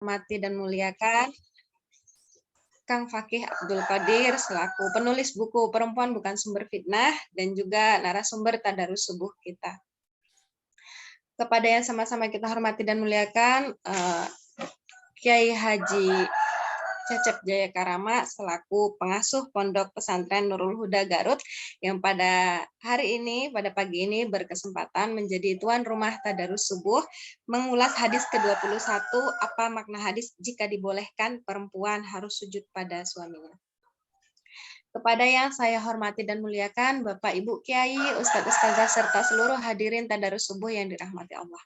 hormati dan muliakan Kang Fakih Abdul Qadir selaku penulis buku Perempuan Bukan Sumber Fitnah dan juga narasumber tadarus subuh kita. Kepada yang sama-sama kita hormati dan muliakan, Kiai Haji Cecep Jayakarama selaku pengasuh Pondok Pesantren Nurul Huda Garut yang pada hari ini, pada pagi ini berkesempatan menjadi tuan rumah tadarus subuh mengulas hadis ke-21, apa makna hadis jika dibolehkan perempuan harus sujud pada suaminya. Kepada yang saya hormati dan muliakan, Bapak Ibu Kiai, Ustadz Ustazah serta seluruh hadirin tadarus subuh yang dirahmati Allah.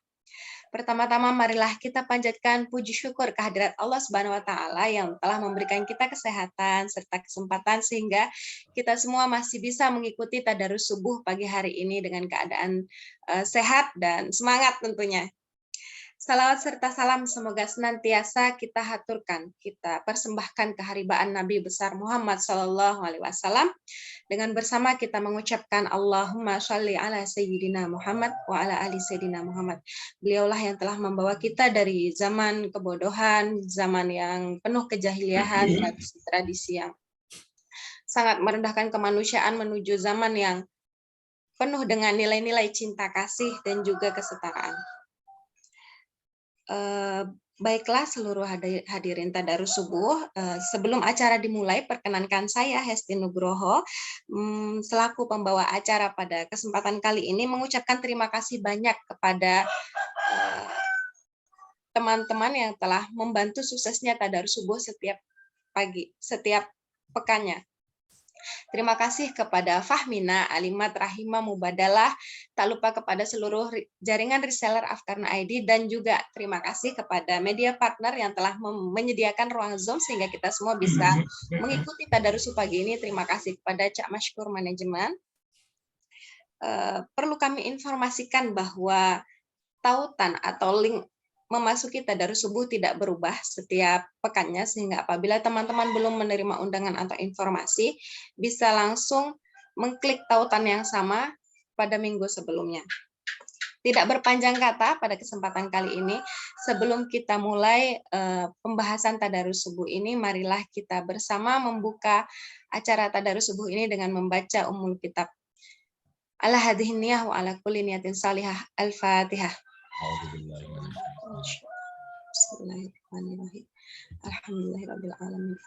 Pertama-tama marilah kita panjatkan puji syukur kehadirat Allah Subhanahu wa taala yang telah memberikan kita kesehatan serta kesempatan sehingga kita semua masih bisa mengikuti tadarus subuh pagi hari ini dengan keadaan sehat dan semangat tentunya. Salawat serta salam semoga senantiasa kita haturkan, kita persembahkan keharibaan Nabi besar Muhammad SAW dengan bersama kita mengucapkan Allahumma sholli ala Sayyidina Muhammad wa ala ali Sayyidina Muhammad. Beliaulah yang telah membawa kita dari zaman kebodohan, zaman yang penuh kejahiliahan, tradisi-tradisi yang sangat merendahkan kemanusiaan menuju zaman yang penuh dengan nilai-nilai cinta kasih dan juga kesetaraan. Baiklah seluruh hadirin tadarus subuh, sebelum acara dimulai perkenankan saya Hesti Nugroho selaku pembawa acara pada kesempatan kali ini mengucapkan terima kasih banyak kepada teman-teman yang telah membantu suksesnya tadarus subuh setiap pekannya. Terima kasih kepada Fahmina, Alimat, Rahima, Mubadalah, tak lupa kepada seluruh jaringan reseller Afkarna ID, dan juga terima kasih kepada media partner yang telah menyediakan ruang Zoom sehingga kita semua bisa mengikuti tadarus pagi ini. Terima kasih kepada Cak Mashkur Manajemen. Perlu kami informasikan bahwa tautan atau link memasuki tadarus subuh tidak berubah setiap pekannya, sehingga apabila teman-teman belum menerima undangan atau informasi, bisa langsung mengklik tautan yang sama pada minggu sebelumnya. Tidak berpanjang kata pada kesempatan kali ini, sebelum kita mulai pembahasan tadarus subuh ini, marilah kita bersama membuka acara tadarus subuh ini dengan membaca Ummul Kitab. Ala hadhihi niyah wa ala kulli niyatin salihah. Al-Fatihah. Bismillahirrahmanirrahim. Alhamdulillahirabbil alamin.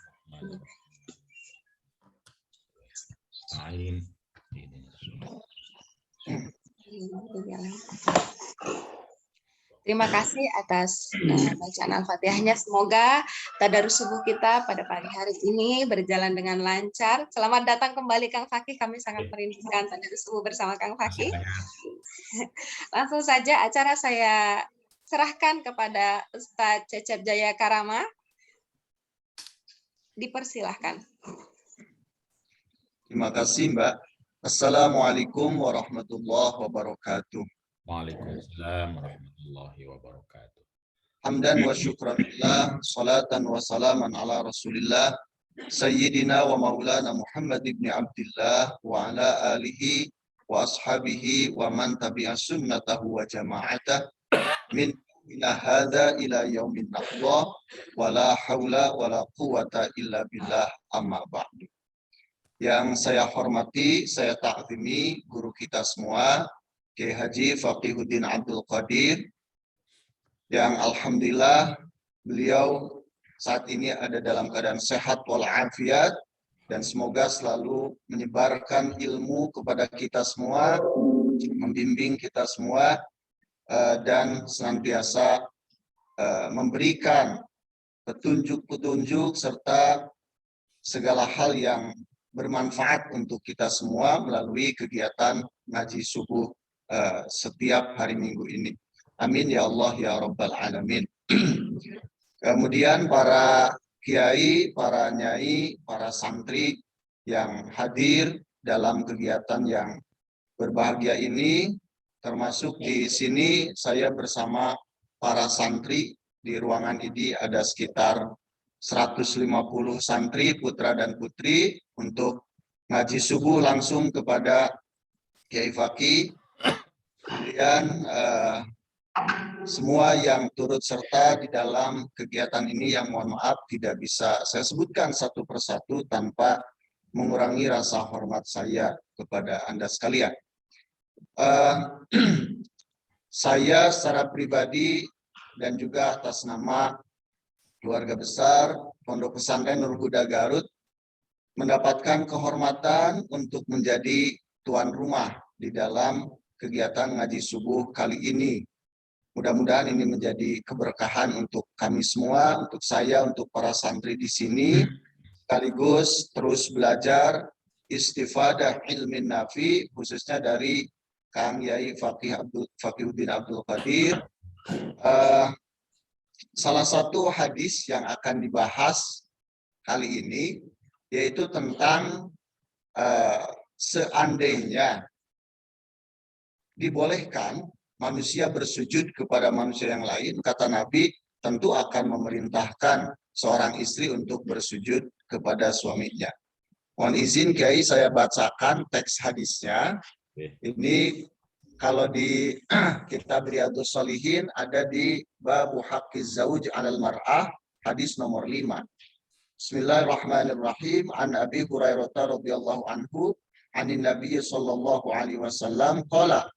Terima kasih atas bacaan Al-Fatihahnya. Semoga tadarus subuh kita pada pagi hari ini berjalan dengan lancar. Selamat datang kembali Kang Fakih. Kami sangat merindukan tadarus subuh bersama Kang Fakih. Langsung saja acara saya serahkan kepada Ustadz Cecep Jayakarama. Dipersilahkan. Terima kasih Mbak. Assalamualaikum warahmatullahi wabarakatuh. Waalaikumsalam warahmatullahi wabarakatuh. Hamdan wa syukranillah, salatan wa salaman ala rasulillah, Sayyidina wa maulana Muhammad ibn Abdillah, wa ala alihi wa ashabihi wa man tabi'a sunnatahu wa jama'atah min ila hadha ila yaumin nahwa wa la hawla wa la quwata illa billah amma ba'du. Yang saya hormati, saya ta'zimi guru kita semua, Kiai Haji Faqihuddin Abdul Qadir, yang alhamdulillah beliau saat ini ada dalam keadaan sehat walafiat, dan semoga selalu menyebarkan ilmu kepada kita semua, membimbing kita semua, dan senantiasa memberikan petunjuk-petunjuk serta segala hal yang bermanfaat untuk kita semua melalui kegiatan ngaji subuh setiap hari Minggu ini. Amin ya Allah ya Rabbal Alamin. Kemudian para kiai, para nyai, para santri yang hadir dalam kegiatan yang berbahagia ini, termasuk di sini saya bersama para santri. Di ruangan ini ada sekitar 150 santri putra dan putri untuk ngaji subuh langsung kepada Kiai Fakih. Kemudian semua yang turut serta di dalam kegiatan ini yang mohon maaf tidak bisa saya sebutkan satu persatu tanpa mengurangi rasa hormat saya kepada Anda sekalian. Saya secara pribadi dan juga atas nama keluarga besar Pondok Pesantren Nurul Huda Garut mendapatkan kehormatan untuk menjadi tuan rumah di dalam kegiatan ngaji subuh kali ini. Mudah-mudahan ini menjadi keberkahan untuk kami semua, untuk saya, untuk para santri di sini, sekaligus terus belajar istifadah ilmin nafi, khususnya dari Kang Yai Faqihuddin Abdul Qadir. Salah satu hadis yang akan dibahas kali ini yaitu tentang seandainya dibolehkan manusia bersujud kepada manusia yang lain, kata Nabi, tentu akan memerintahkan seorang istri untuk bersujud kepada suaminya. Mohon izin Kiai, saya bacakan teks hadisnya. Ini kalau di kitab Riyadhus Shalihin ada di Babu Haqqiz Zauj 'alal Mar'ah, hadis nomor 5. Bismillahirrahmanirrahim. An Abi Hurairah radhiyallahu anhu, anin Nabi sallallahu alaihi wasallam qala,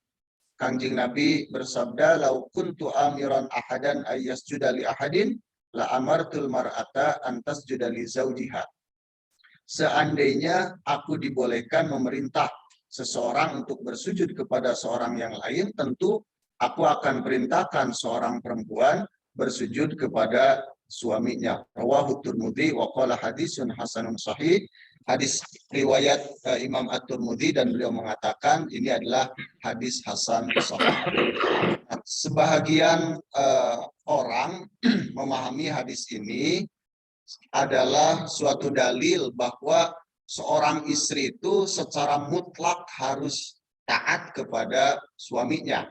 Kanjeng Nabi bersabda, "Lau kuntu amiran ahadan ayyasjuda li ahadin la amartul mar'ata an tasjuda li zawjiha." Seandainya aku dibolehkan memerintah seseorang untuk bersujud kepada seorang yang lain, tentu aku akan perintahkan seorang perempuan bersujud kepada suaminya. Rawahu Tirmidzi wa qala hadisun hasanun sahih. Hadis riwayat Imam At-Tirmidzi dan beliau mengatakan ini adalah hadis hasan sahih. Sebahagian orang memahami hadis ini adalah suatu dalil bahwa seorang istri itu secara mutlak harus taat kepada suaminya.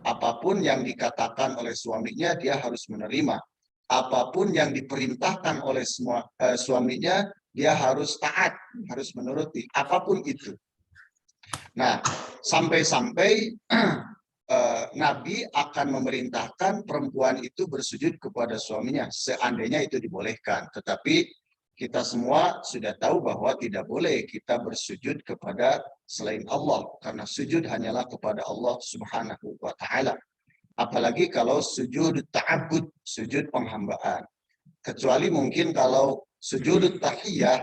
Apapun yang dikatakan oleh suaminya dia harus menerima. Apapun yang diperintahkan oleh suaminya dia harus taat, harus menuruti, apapun itu. Nah, sampai-sampai Nabi akan memerintahkan perempuan itu bersujud kepada suaminya, seandainya itu dibolehkan. Tetapi kita semua sudah tahu bahwa tidak boleh kita bersujud kepada selain Allah, karena sujud hanyalah kepada Allah Subhanahu wa Ta'ala. Apalagi kalau sujud ta'abbud, sujud penghambaan. Kecuali mungkin kalau sujud tahiyah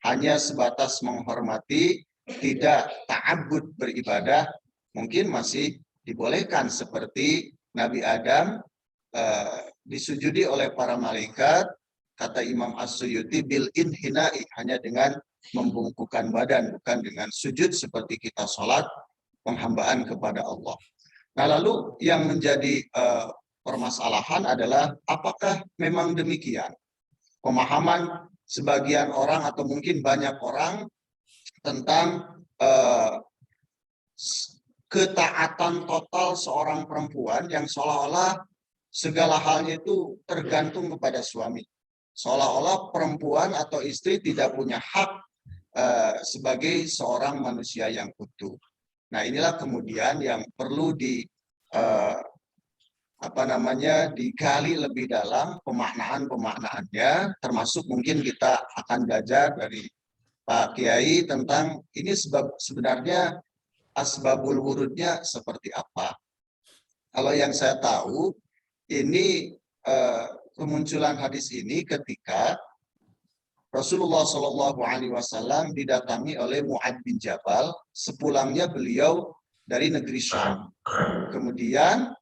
hanya sebatas menghormati, tidak ta'abbud beribadah, mungkin masih dibolehkan seperti Nabi Adam disujudi oleh para malaikat, kata Imam As-Suyuti, bil inhina'i, hanya dengan membungkukkan badan, bukan dengan sujud seperti kita sholat penghambaan kepada Allah. Nah, lalu yang menjadi permasalahan adalah apakah memang demikian? Pemahaman sebagian orang atau mungkin banyak orang tentang ketaatan total seorang perempuan yang seolah-olah segala halnya itu tergantung kepada suami. Seolah-olah perempuan atau istri tidak punya hak sebagai seorang manusia yang utuh. Nah, inilah kemudian yang perlu digali lebih dalam pemaknaannya, termasuk mungkin kita akan belajar dari Pak Kiai tentang ini sebenarnya asbabul wurudnya seperti apa. Kalau yang saya tahu, ini kemunculan hadis ini ketika Rasulullah Shallallahu Alaihi Wasallam didatangi oleh Mu'ad bin Jabal sepulangnya beliau dari negeri Syam. Kemudian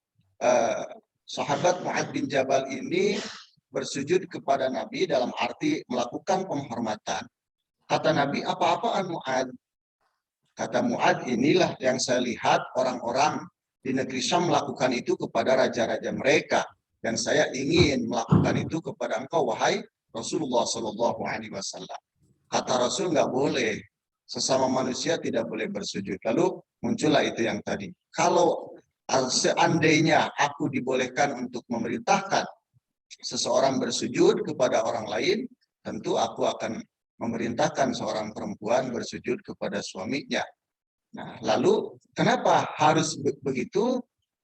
sahabat Mu'ad bin Jabal ini bersujud kepada Nabi dalam arti melakukan penghormatan. Kata Nabi, apa-apaan Mu'ad? Kata Mu'ad, inilah yang saya lihat orang-orang di negeri Syam melakukan itu kepada raja-raja mereka. Dan saya ingin melakukan itu kepada engkau, wahai Rasulullah Shallallahu Alaihi Wasallam. Kata Rasul, nggak boleh, sesama manusia tidak boleh bersujud. Lalu muncullah itu yang tadi. Kalau seandainya aku dibolehkan untuk memerintahkan seseorang bersujud kepada orang lain, tentu aku akan memerintahkan seorang perempuan bersujud kepada suaminya. Nah, lalu kenapa harus begitu?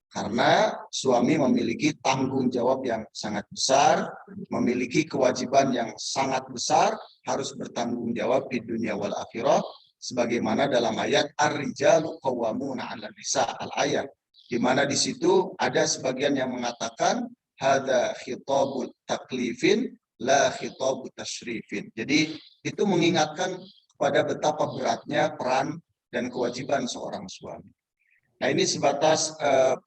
Karena suami memiliki tanggung jawab yang sangat besar, memiliki kewajiban yang sangat besar, harus bertanggung jawab di dunia wal akhirah, sebagaimana dalam ayat Ar-rijalu qawwamuna 'alan nisa, al-ayat, di mana di situ ada sebagian yang mengatakan hadza khitabut taklifin la khitabut tasyrifin. Jadi itu mengingatkan kepada betapa beratnya peran dan kewajiban seorang suami. Nah, ini sebatas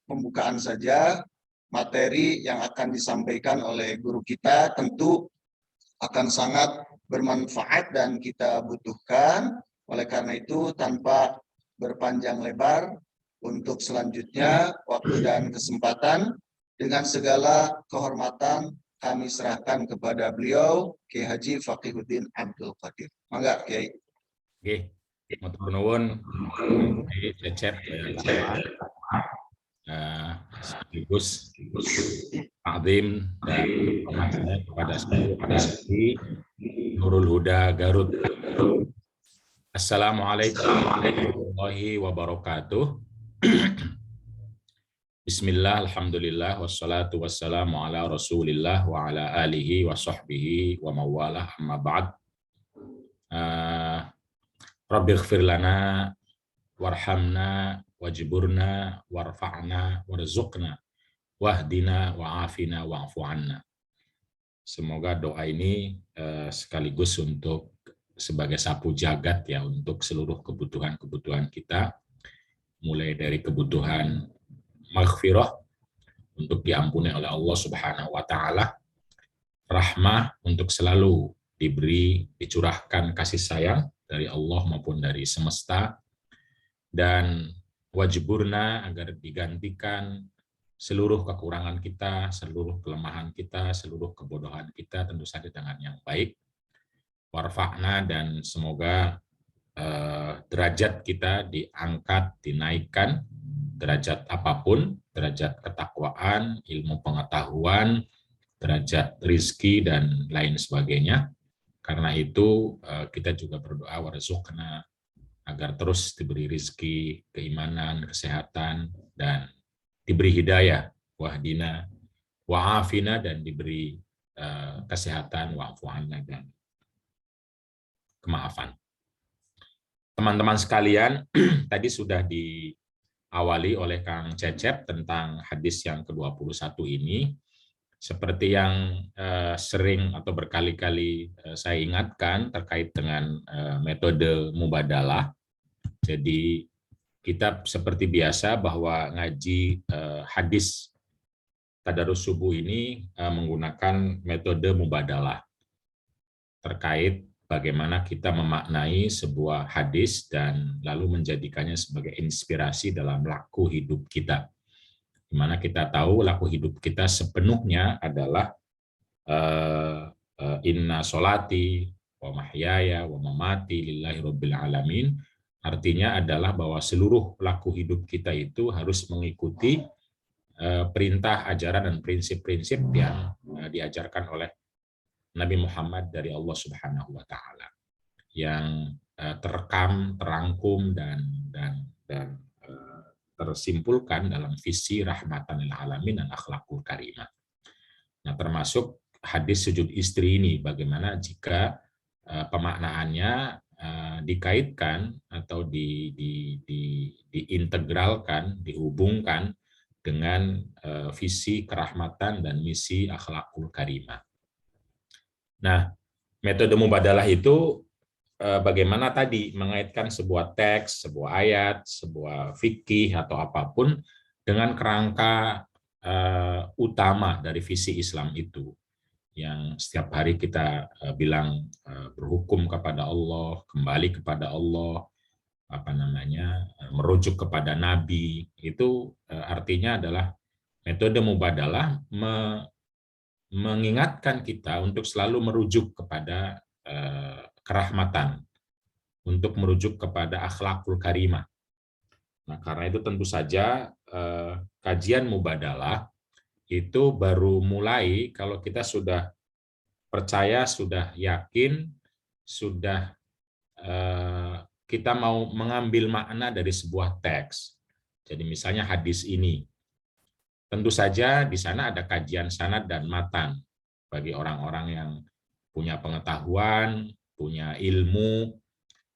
pembukaan saja. Materi yang akan disampaikan oleh guru kita tentu akan sangat bermanfaat dan kita butuhkan. Oleh karena itu, tanpa berpanjang lebar, untuk selanjutnya waktu dan kesempatan dengan segala kehormatan kami serahkan kepada beliau, Kiai Haji Faqihuddin Abdul Qadir. Mangga, Kiai. Oke, matur nuwun Cecep sekaligus takzim dan hormatnya kepada Nurul Huda Garut. Assalamualaikum warahmatullahi wabarakatuh. Bismillah, alhamdulillah, wassalatu wassalamu ala rasulillah wa ala alihi wa sahbihi wa mawalah amma ba'd. Rabbighfir lana warhamna wajburna warfa'na warzuqna wahdina wa'afina wa'fu anna. Semoga doa ini sekaligus untuk sebagai sapu jagat ya untuk seluruh kebutuhan-kebutuhan kita, mulai dari kebutuhan maghfirah untuk diampuni oleh Allah Subhanahu wa taala, rahmah untuk selalu dicurahkan kasih sayang dari Allah maupun dari semesta, dan wajburna agar digantikan seluruh kekurangan kita, seluruh kelemahan kita, seluruh kebodohan kita tentu saja dengan yang baik. Warfa'na, dan semoga derajat kita diangkat, dinaikkan, derajat apapun, derajat ketakwaan, ilmu pengetahuan, derajat rizki, dan lain sebagainya. Karena itu kita juga berdoa warzuqna, agar terus diberi rizki, keimanan, kesehatan, dan diberi hidayah, wahdina, wa'afina, dan diberi kesehatan, wa'fu anna, dan kemaafan. Teman-teman sekalian, tadi sudah diawali oleh Kang Cecep tentang hadis yang ke-21 ini. Seperti yang sering atau berkali-kali saya ingatkan terkait dengan metode mubadalah. Jadi kita seperti biasa bahwa ngaji hadis tadarus subuh ini menggunakan metode mubadalah terkait bagaimana kita memaknai sebuah hadis dan lalu menjadikannya sebagai inspirasi dalam laku hidup kita. Di mana kita tahu laku hidup kita sepenuhnya adalah inna sholati wa mahyaya wa mamati lillahi rabbil alamin. Artinya adalah bahwa seluruh laku hidup kita itu harus mengikuti perintah, ajaran, dan prinsip-prinsip yang diajarkan oleh Nabi Muhammad dari Allah Subhanahu wa taala, yang terekam, terangkum, dan tersimpulkan dalam visi rahmatan lil alamin dan akhlakul karimah. Nah, termasuk hadis sujud istri ini, bagaimana jika pemaknaannya dikaitkan atau diintegralkan, dihubungkan dengan visi kerahmatan dan misi akhlakul karimah. Nah, metode mubadalah itu bagaimana tadi mengaitkan sebuah teks, sebuah ayat, sebuah fikih atau apapun dengan kerangka utama dari visi Islam itu, yang setiap hari kita bilang berhukum kepada Allah, kembali kepada Allah, merujuk kepada Nabi. Itu artinya adalah metode mubadalah mengingatkan kita untuk selalu merujuk kepada kerahmatan, untuk merujuk kepada akhlakul karimah. Nah, karena itu tentu saja kajian mubadalah itu baru mulai kalau kita sudah percaya, sudah yakin, sudah kita mau mengambil makna dari sebuah teks. Jadi misalnya hadis ini, tentu saja di sana ada kajian sanad dan matan bagi orang-orang yang punya pengetahuan, punya ilmu,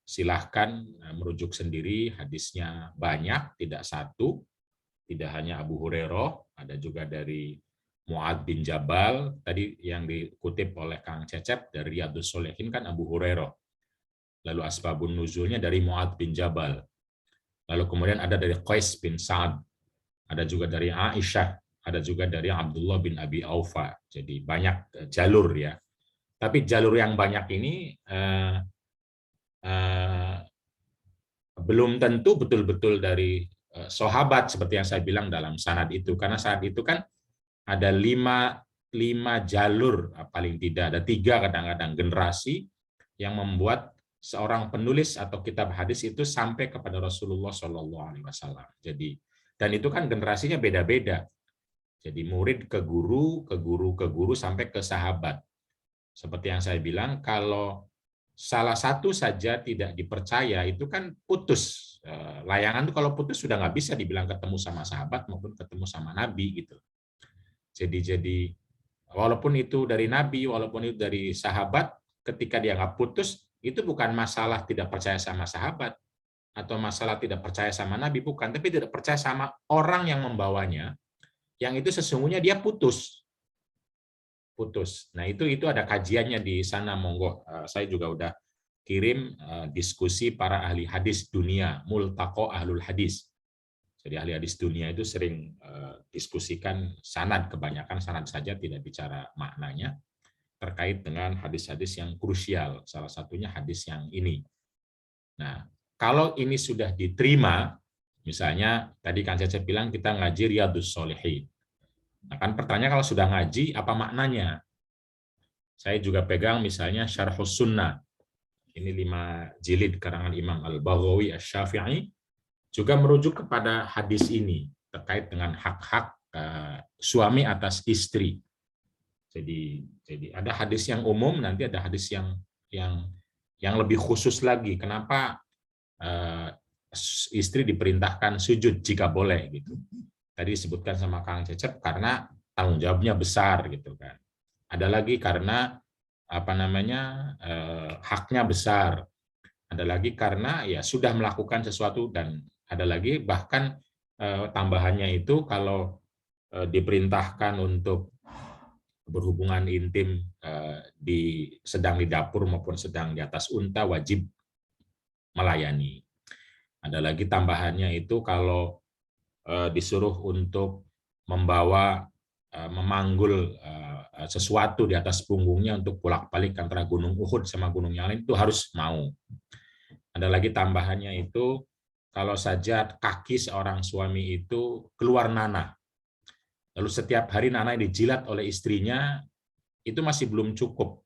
silahkan merujuk sendiri, hadisnya banyak, tidak satu, tidak hanya Abu Hurairah, ada juga dari Mu'adz bin Jabal, tadi yang dikutip oleh Kang Cecep dari Riyadhus Shalihin kan Abu Hurairah. Lalu asbabun nuzulnya dari Mu'adz bin Jabal. Lalu kemudian ada dari Qais bin Sa'ad, ada juga dari Aisyah, ada juga dari Abdullah bin Abi Aufa. Jadi banyak jalur ya. Tapi jalur yang banyak ini belum tentu betul-betul dari sahabat seperti yang saya bilang dalam sanad itu. Karena sanad itu kan ada lima jalur, paling tidak ada 3 kadang-kadang generasi yang membuat seorang penulis atau kitab hadis itu sampai kepada Rasulullah SAW. Jadi, dan itu kan generasinya beda-beda. Jadi murid ke guru, ke guru, ke guru sampai ke sahabat. Seperti yang saya bilang, kalau salah satu saja tidak dipercaya itu kan putus. Layangan itu kalau putus sudah nggak bisa dibilang ketemu sama sahabat maupun ketemu sama Nabi gitu. Jadi walaupun itu dari Nabi, walaupun itu dari sahabat, ketika dia nggak putus, itu bukan masalah tidak percaya sama sahabat atau masalah tidak percaya sama Nabi, bukan, tapi tidak percaya sama orang yang membawanya, yang itu sesungguhnya dia putus. Nah itu ada kajiannya di sana, monggo. Saya juga udah kirim diskusi para ahli hadis dunia, multaqo ahlul hadis. Jadi ahli hadis dunia itu sering diskusikan sanad, kebanyakan sanad saja, tidak bicara maknanya, terkait dengan hadis-hadis yang krusial, salah satunya hadis yang ini. Nah, kalau ini sudah diterima, misalnya tadi Kang Cecep bilang kita ngaji Riyadhus Shalihin. Nah, kan pertanyaan kalau sudah ngaji, apa maknanya? Saya juga pegang misalnya Syarhus Sunnah. Ini 5 jilid karangan Imam Al-Baghawi Asy-Syafi'i, juga merujuk kepada hadis ini terkait dengan hak-hak suami atas istri. Jadi ada hadis yang umum, nanti ada hadis yang lebih khusus lagi. Kenapa istri diperintahkan sujud jika boleh gitu. Tadi disebutkan sama Kang Cecep karena tanggung jawabnya besar gitu kan. Ada lagi karena haknya besar. Ada lagi karena ya sudah melakukan sesuatu, dan ada lagi bahkan tambahannya itu kalau diperintahkan untuk berhubungan intim sedang di dapur maupun sedang di atas unta, wajib melayani. Ada lagi tambahannya itu kalau disuruh untuk memanggul sesuatu di atas punggungnya untuk bolak-balik antara Gunung Uhud sama gunung yang lain, itu harus mau. Ada lagi tambahannya itu kalau saja kaki seorang suami itu keluar nanah, lalu setiap hari nanah dijilat oleh istrinya, itu masih belum cukup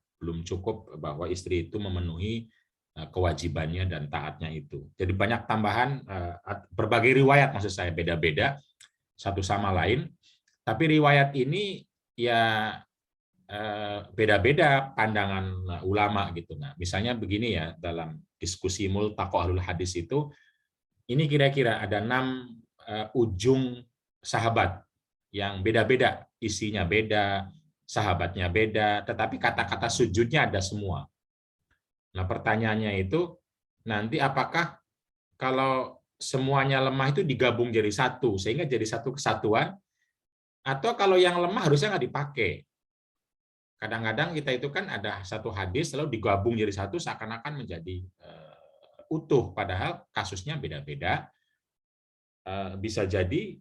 bahwa istri itu memenuhi kewajibannya dan taatnya itu. Jadi banyak tambahan, berbagai riwayat maksud saya, beda-beda satu sama lain, tapi riwayat ini ya beda-beda pandangan ulama gitu. Nah, misalnya begini ya, dalam diskusi multaqo ahlul hadis itu, ini kira-kira ada 6 ujung sahabat yang beda-beda, isinya beda, sahabatnya beda, tetapi kata-kata sujudnya ada semua. Nah, pertanyaannya itu nanti apakah kalau semuanya lemah itu digabung jadi satu sehingga jadi satu kesatuan, atau kalau yang lemah harusnya nggak dipakai? Kadang-kadang kita itu kan ada satu hadis lalu digabung jadi satu seakan-akan menjadi utuh, padahal kasusnya beda-beda. Bisa jadi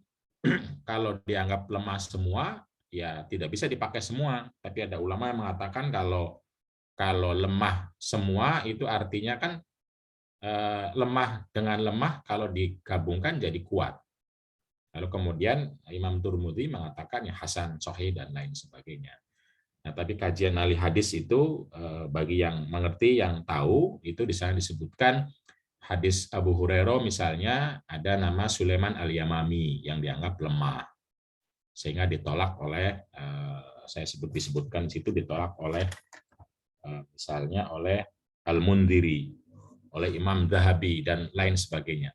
kalau dianggap lemah semua, ya tidak bisa dipakai semua. Tapi ada ulama yang mengatakan kalau lemah semua itu artinya kan lemah dengan lemah kalau digabungkan jadi kuat. Lalu kemudian Imam Turmudi mengatakan ya hasan, sahih dan lain sebagainya. Nah, tapi kajian ahli hadis itu bagi yang mengerti, yang tahu, itu di sana disebutkan hadis Abu Hurairah misalnya ada nama Sulaiman Al-Yamami yang dianggap lemah, sehingga ditolak oleh disebutkan di situ ditolak oleh misalnya oleh Al-Mundhiri, oleh Imam Zahabi dan lain sebagainya.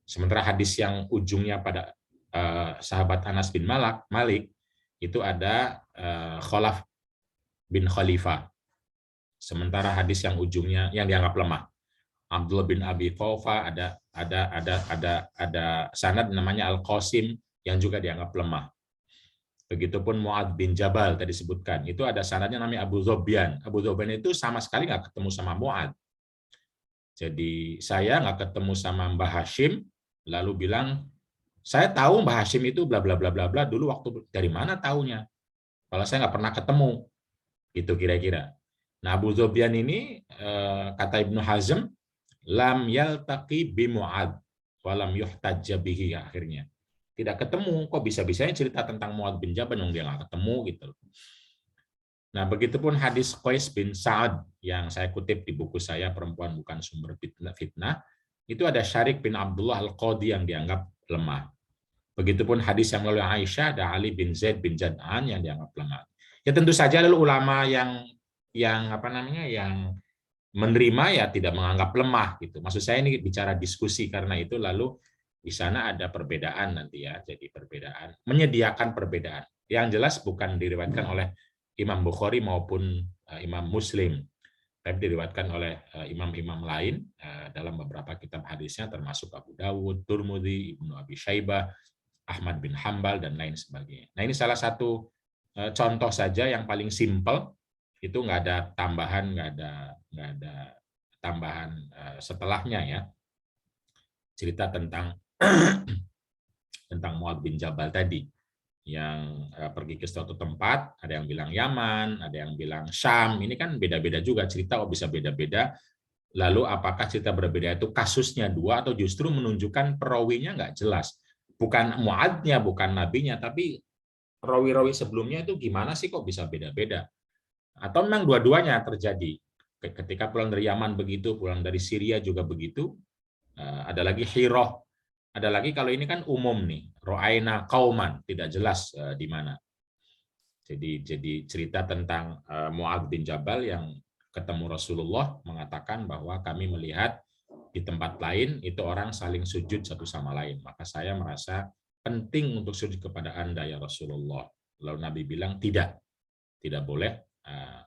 Sementara hadis yang ujungnya pada sahabat Anas bin Malik itu ada Khalaf bin Khalifah. Sementara hadis yang ujungnya yang dianggap lemah, Abdullah bin Abi Thawfa, ada sanad namanya Al-Qasim yang juga dianggap lemah. Begitupun Mu'adz bin Jabal tadi disebutkan, itu ada sanadnya namanya Abu Dhobyan. Abu Dhobyan itu sama sekali nggak ketemu sama Mu'adz. Jadi saya nggak ketemu sama Mbah Hashim, lalu bilang, saya tahu Mbah Hashim itu bla bla bla bla bla dulu waktu dari mana taunya? Kalau saya nggak pernah ketemu, gitu kira-kira. Nah, Abu Dhobyan ini kata Ibnu Hazm, lam yaltaqi bi Mu'adz wa lam yuhtajja bihi, akhirnya. Tidak ketemu, kok bisa-bisanya cerita tentang Mu'adz bin Jabal yang dia nggak ketemu gitu. Nah, begitupun hadis Qais bin Sa'ad yang saya kutip di buku saya Perempuan Bukan Sumber Fitnah, itu ada Syarik bin Abdullah Al-Qadi yang dianggap lemah. Begitupun hadis yang melalui Aisyah, ada Ali bin Zaid bin Jad'an yang dianggap lemah. Ya tentu saja lalu ulama yang menerima ya tidak menganggap lemah gitu. Maksud saya ini bicara diskusi, karena itu lalu di sana ada perbedaan nanti ya, jadi perbedaan, menyediakan perbedaan. Yang jelas bukan diriwayatkan oleh Imam Bukhari maupun Imam Muslim, tapi diriwayatkan oleh imam-imam lain dalam beberapa kitab hadisnya, termasuk Abu Dawud, Tirmidzi, Ibnu Abi Syaibah, Ahmad bin Hambal, dan lain sebagainya. Nah, ini salah satu contoh saja yang paling simpel, itu nggak ada tambahan, nggak ada tambahan setelahnya ya. Cerita tentang tentang Mu'adz bin Jabal tadi, yang pergi ke suatu tempat, ada yang bilang Yaman, ada yang bilang Syam. Ini kan beda-beda juga cerita, bisa beda-beda. Lalu apakah cerita berbeda itu kasusnya dua, atau justru menunjukkan perawinya nggak jelas? Bukan Mu'adznya, bukan nabinya, tapi rawi-rawi sebelumnya itu gimana sih kok bisa beda-beda? Atau memang dua-duanya terjadi. Ketika pulang dari Yaman begitu, pulang dari Syria juga begitu. Ada lagi Hiroh. Ada lagi kalau ini kan umum nih, Ro'aina Qauman, tidak jelas di mana. Jadi cerita tentang Mu'adz bin Jabal yang ketemu Rasulullah, mengatakan bahwa kami melihat di tempat lain itu orang saling sujud satu sama lain. Maka saya merasa penting untuk sujud kepada Anda ya Rasulullah. Lalu Nabi bilang tidak boleh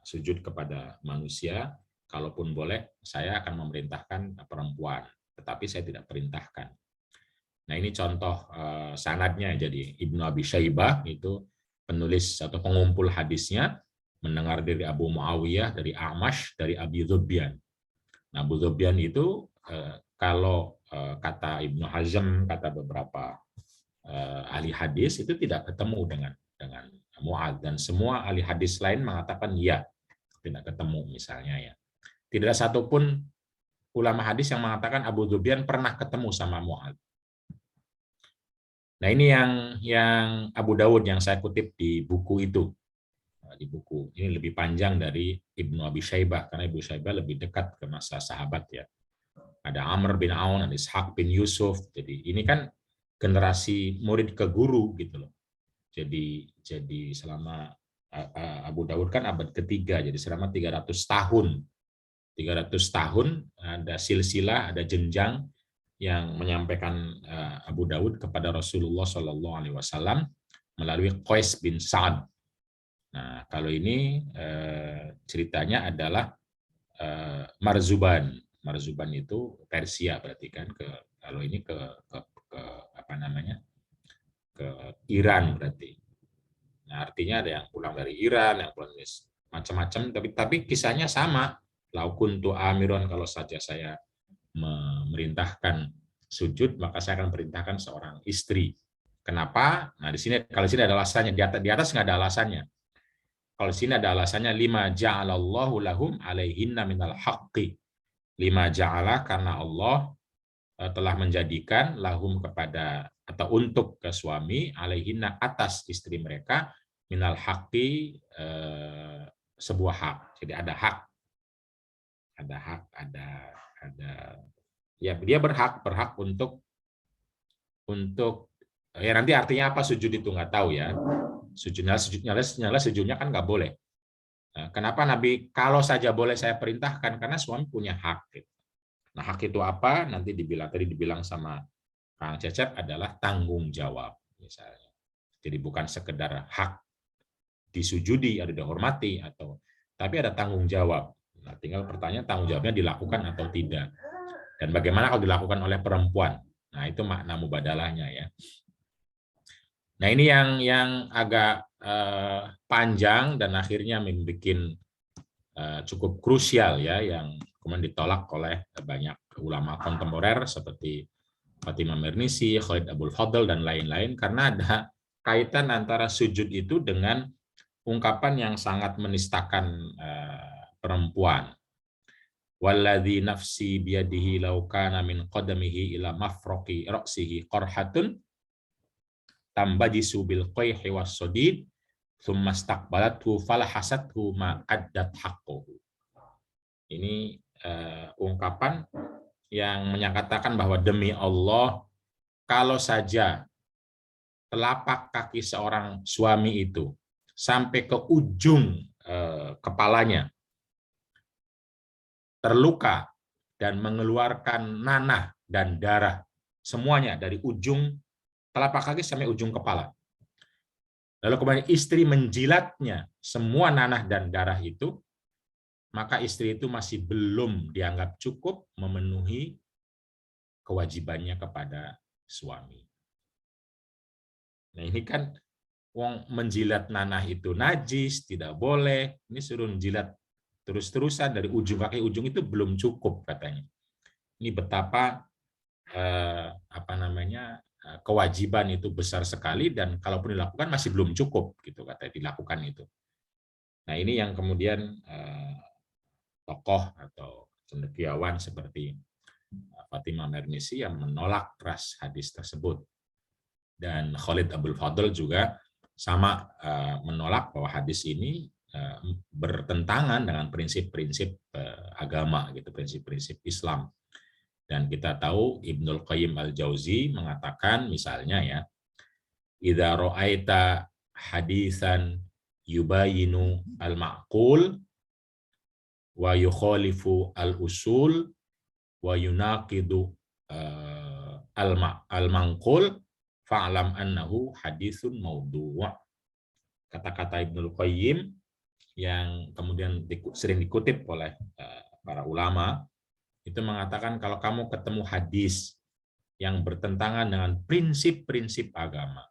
sujud kepada manusia, kalaupun boleh saya akan memerintahkan perempuan, tetapi saya tidak perintahkan. Nah, ini contoh sanadnya. Jadi Ibnu Abi Syaibah itu penulis atau pengumpul hadisnya, mendengar dari Abu Muawiyah, dari A'mash, dari Abi Dhobyan. Nah, Abu Dhobyan itu kalau kata Ibnu Hazm, kata beberapa ahli hadis, itu tidak ketemu dengan Mu'adz, dan semua ahli hadis lain mengatakan ya, tidak ketemu misalnya ya. Tidak ada satupun ulama hadis yang mengatakan Abu Dhobyan pernah ketemu sama Mu'adz. Nah, ini yang Abu Dawud yang saya kutip di buku itu. Di buku ini lebih panjang dari Ibnu Abi Syaibah, karena Ibnu Syaibah lebih dekat ke masa sahabat ya. Ada Amr bin Aun, ada Ishaq bin Yusuf. Jadi ini kan generasi murid ke guru gitu loh. Jadi selama Abu Dawud kan abad ketiga, jadi selama 300 tahun ada silsilah, ada jenjang yang menyampaikan Abu Dawud kepada Rasulullah SAW melalui Qais bin Sa'ad. Nah, kalau ini ceritanya adalah Marzuban. Marzuban itu Persia berarti kan, kalau ini ke apa namanya? Ke Iran berarti. Nah, artinya ada yang pulang dari Iran, yang pulang dari macam-macam, tapi kisahnya sama. Lau kuntu amiron, kalau saja saya memerintahkan sujud, maka saya akan perintahkan seorang istri. Kenapa? Nah, di sini kalau di sini ada alasannya, di atas nggak ada alasannya. Kalau di sini ada alasannya, lima ja'alallahu lahum alaihinna minal haqqi. Lima ja'ala, karena Allah telah menjadikan lahum kepada atau untuk ke suami, alaihinna atas istri mereka, minal haqqi sebuah hak. Jadi ada hak, ya dia berhak untuk ya nanti artinya apa sujud itu nggak tahu ya. Sujudnya kan nggak boleh. Kenapa Nabi kalau saja boleh saya perintahkan? Karena suami punya hak. Nah, hak itu apa? Nanti tadi dibilang sama Kang Cecep adalah tanggung jawab. misalnya. Jadi bukan sekedar hak disujudi atau dihormati, tapi ada tanggung jawab. Nah, tinggal pertanyaan tanggung jawabnya dilakukan atau tidak. Dan bagaimana kalau dilakukan oleh perempuan? Nah, itu makna mubadalahnya ya. Nah, ini yang agak panjang dan akhirnya membuat cukup krusial ya, yang kemudian ditolak oleh banyak ulama kontemporer seperti Fatimah Mernissi, Khalid Abul Fadl dan lain-lain, karena ada kaitan antara sujud itu dengan ungkapan yang sangat menistakan perempuan. Walladzi nafsi biyadihi law kana min qadamihi ila mafraqi ra'sihi qarhatun tambajisu bil qayhi was-sadid thumma istaqbalathu falahasathu ma addat haqqahu. Ini ungkapan yang menyatakan bahwa demi Allah, kalau saja telapak kaki seorang suami itu sampai ke ujung kepalanya terluka dan mengeluarkan nanah dan darah, semuanya dari ujung telapak kaki sampai ujung kepala. Lalu kemudian istri menjilatnya semua nanah dan darah itu, maka istri itu masih belum dianggap cukup memenuhi kewajibannya kepada suami. Nah, ini kan wong menjilat nanah itu najis, tidak boleh. Ini suruh menjilat terus-terusan dari ujung kaki ujung itu belum cukup katanya. Ini betapa kewajiban itu besar sekali, dan kalaupun dilakukan masih belum cukup gitu katanya dilakukan itu. Nah, ini yang kemudian tokoh atau cendekiawan seperti Fatimah Mernissi yang menolak keras hadis tersebut. Dan Khalid Abul Fadl juga sama menolak bahwa hadis ini bertentangan dengan prinsip-prinsip agama gitu, prinsip-prinsip Islam. Dan kita tahu Ibnul Qayyim Al-Jauzi mengatakan misalnya ya, idza ra'aita hadisan yubayinu al-ma'qul wa yukhalifu al-usul wa yunaqidu al-manqul fa'lam annahu hadisun maudhu'. Kata-kata Ibnul Qayyim yang kemudian sering dikutip oleh para ulama itu mengatakan kalau kamu ketemu hadis yang bertentangan dengan prinsip-prinsip agama,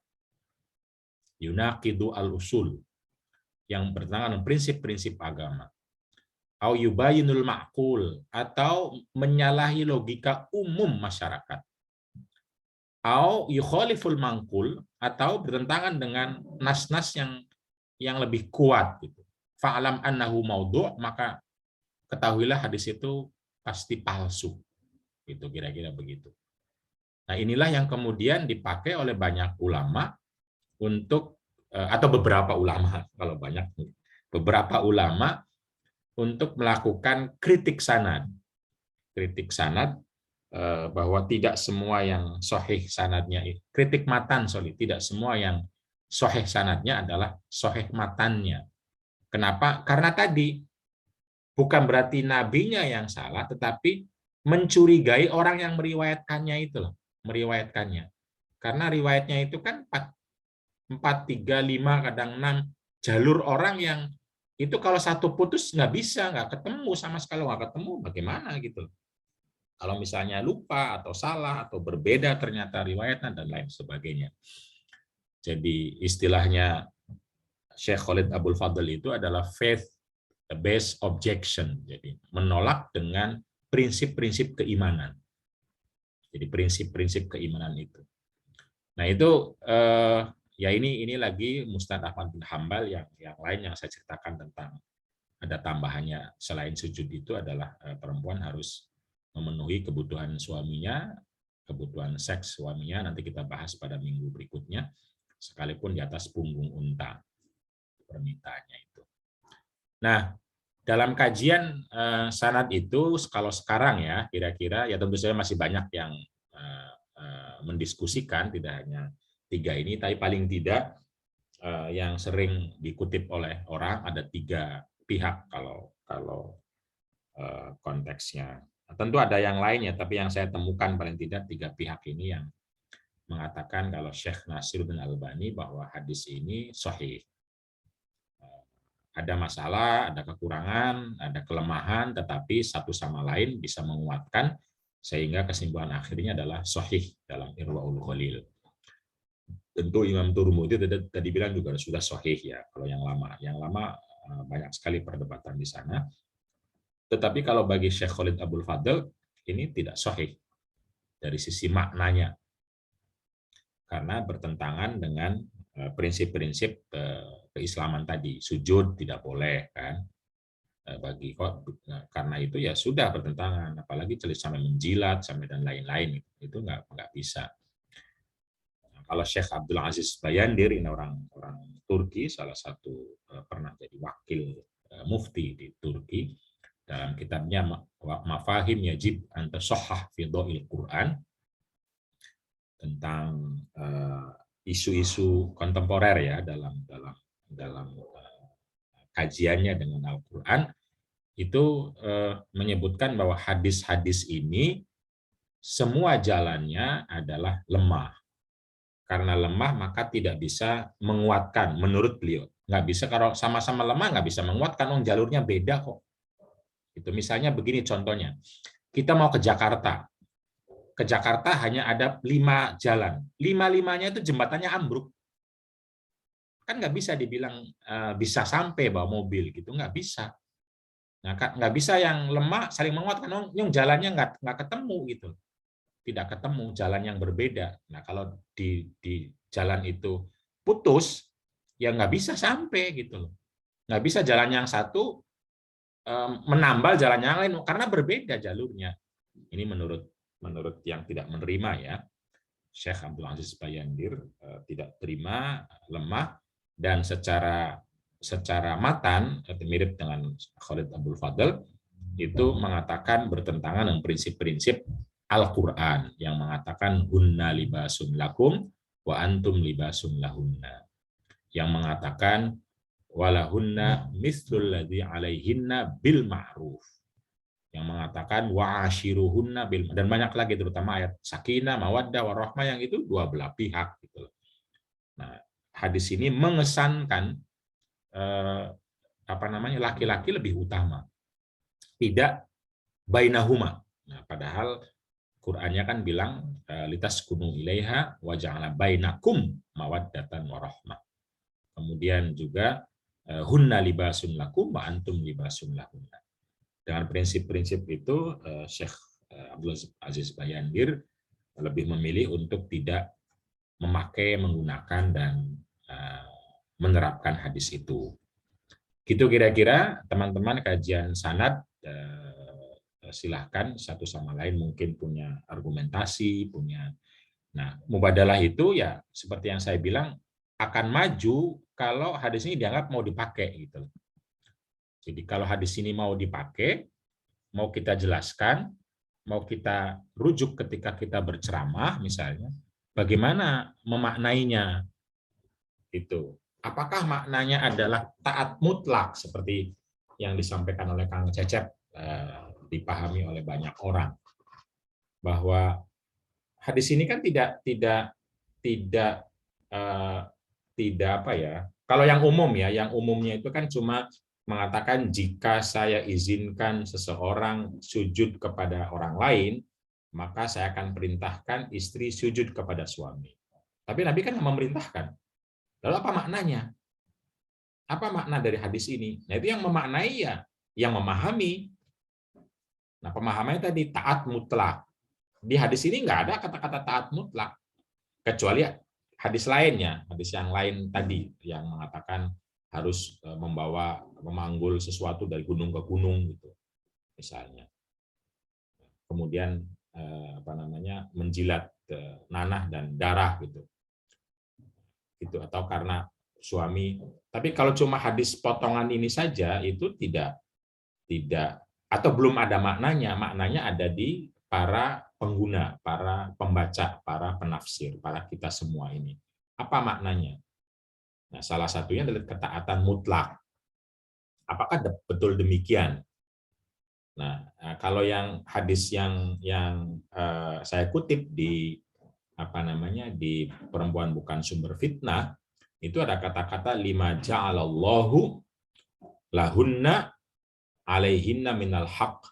yunaqidu al-usul, yang bertentangan dengan prinsip-prinsip agama, au yubayinul ma'qul, atau menyalahi logika umum masyarakat, au yukhaliful manqul, atau bertentangan dengan nas-nas yang lebih kuat gitu. Fa'lam annahu maudhu', maka ketahuilah hadis itu pasti palsu. Itu kira-kira begitu. Nah, inilah yang kemudian dipakai oleh banyak ulama untuk atau beberapa ulama, kalau banyak beberapa ulama untuk melakukan kritik sanad. Kritik sanad bahwa tidak semua yang sahih sanadnya, kritik matan, tidak semua yang sahih sanadnya adalah sahih matannya. Kenapa? Karena tadi bukan berarti nabinya yang salah, tetapi mencurigai orang yang meriwayatkannya itu loh, meriwayatkannya. Karena riwayatnya itu kan 4, 3, 5, kadang 6 jalur orang yang itu kalau satu putus nggak bisa, nggak ketemu sama sekali, nggak ketemu bagaimana gitu. Kalau misalnya lupa atau salah atau berbeda ternyata riwayatnya dan lain sebagainya. Jadi istilahnya Syekh Khalid Abul Fadl itu adalah faith-based objection. Jadi menolak dengan prinsip-prinsip keimanan. Jadi prinsip-prinsip keimanan itu. Nah itu ya ini lagi Musnad Ahmad bin Hambal yang lain yang saya ceritakan tentang ada tambahannya selain sujud itu adalah perempuan harus memenuhi kebutuhan suaminya, kebutuhan seks suaminya, nanti kita bahas pada minggu berikutnya, sekalipun di atas punggung unta permintaannya itu. Nah, dalam kajian sanad itu kalau sekarang ya kira-kira ya tentu saja masih banyak yang mendiskusikan, tidak hanya 3 ini, tapi paling tidak yang sering dikutip oleh orang ada 3 pihak kalau konteksnya. Tentu ada yang lainnya, tapi yang saya temukan paling tidak 3 pihak ini yang mengatakan kalau Syekh Nasiruddin Albani bahwa hadis ini sahih. Ada masalah, ada kekurangan, ada kelemahan, tetapi satu sama lain bisa menguatkan sehingga kesimpulan akhirnya adalah sahih dalam Irwaul Ghalil. Tentu Imam Turmudi tadi bilang juga sudah sahih ya kalau yang lama. Yang lama banyak sekali perdebatan di sana. Tetapi kalau bagi Syekh Khalid Abdul Fadl ini tidak sahih dari sisi maknanya. Karena bertentangan dengan prinsip-prinsip keislaman tadi, sujud tidak boleh kan, karena itu ya sudah bertentangan, apalagi sampai menjilat sampai dan lain-lain itu nggak bisa. Kalau Syekh Abdul Aziz Bayandir ini orang Turki, salah satu pernah jadi wakil mufti di Turki, dalam kitabnya Mafahim Yajib an Tasahhah fi Dha'il Quran tentang isu-isu kontemporer ya dalam kajiannya dengan Al-Quran itu menyebutkan bahwa hadis-hadis ini semua jalannya adalah lemah. Karena lemah maka tidak bisa menguatkan menurut beliau. Nggak bisa, kalau sama-sama lemah nggak bisa menguatkan, jalurnya beda kok. Itu misalnya begini contohnya, kita mau ke Jakarta. Ke Jakarta hanya ada 5 jalan. 5-5-nya itu jembatannya ambruk. Kan nggak bisa dibilang bisa sampai bawa mobil gitu, nggak bisa. Nah, nggak bisa yang lemah saling menguatkan, yang jalannya nggak ketemu gitu. Tidak ketemu jalan yang berbeda. Nah, kalau di jalan itu putus, ya nggak bisa sampai gitu loh. Nggak bisa jalan yang satu menambal jalan yang lain karena berbeda jalurnya. Ini menurut yang tidak menerima ya, Syekh Abdul Aziz Bayandir tidak terima, lemah, dan secara matan mirip dengan Khalid Abdul Fadl itu mengatakan bertentangan dengan prinsip-prinsip Al-Qur'an yang mengatakan hunna libasun lakum wa antum libasun lahunna, yang mengatakan walahunna mithlul ladzi alaihinna bil ma'ruf, yang mengatakan wa'ashiruhunna bil, dan banyak lagi terutama ayat sakinah, mawaddah, warahmah yang itu dua belah pihak gitu. Nah, hadis ini mengesankan laki-laki lebih utama, tidak bainahuma. Nah, padahal Qur'annya kan bilang litaskunu ilaiha wa ja'ala bainakum mawaddatan warahmah. Kemudian juga hunna libasun lakum wa antum libasun lahunna. Dengan prinsip-prinsip itu, Syekh Abdul Aziz Bayandir lebih memilih untuk tidak memakai, menggunakan, dan menerapkan hadis itu. Gitu kira-kira teman-teman kajian sanad, silahkan satu sama lain mungkin punya argumentasi, punya. Nah, mubadalah itu ya seperti yang saya bilang akan maju kalau hadis ini dianggap mau dipakai gitu. Jadi kalau hadis ini mau dipakai, mau kita jelaskan, mau kita rujuk ketika kita berceramah misalnya, bagaimana memaknainya itu. Apakah maknanya adalah taat mutlak seperti yang disampaikan oleh Kang Cecep, dipahami oleh banyak orang, bahwa hadis ini kan tidak apa ya, kalau yang umum ya, yang umumnya itu kan cuma mengatakan jika saya izinkan seseorang sujud kepada orang lain, maka saya akan perintahkan istri sujud kepada suami. Tapi Nabi kan memerintahkan. Lalu apa maknanya? Apa makna dari hadis ini? Nah, itu yang memaknai ya, yang memahami. Nah, pemahamannya tadi taat mutlak. Di hadis ini nggak ada kata-kata taat mutlak, kecuali hadis lainnya, hadis yang lain tadi yang mengatakan harus memanggul sesuatu dari gunung ke gunung gitu misalnya, kemudian menjilat nanah dan darah gitu atau karena suami. Tapi kalau cuma hadis potongan ini saja itu tidak atau belum ada maknanya ada di para pengguna, para pembaca, para penafsir, para kita semua ini. Apa maknanya? Nah, salah satunya adalah ketaatan mutlak. Apakah betul demikian? Nah, kalau yang hadis yang saya kutip di di perempuan bukan sumber fitnah, itu ada kata-kata lima ja'alallahu lahunna alaihinna minal haq.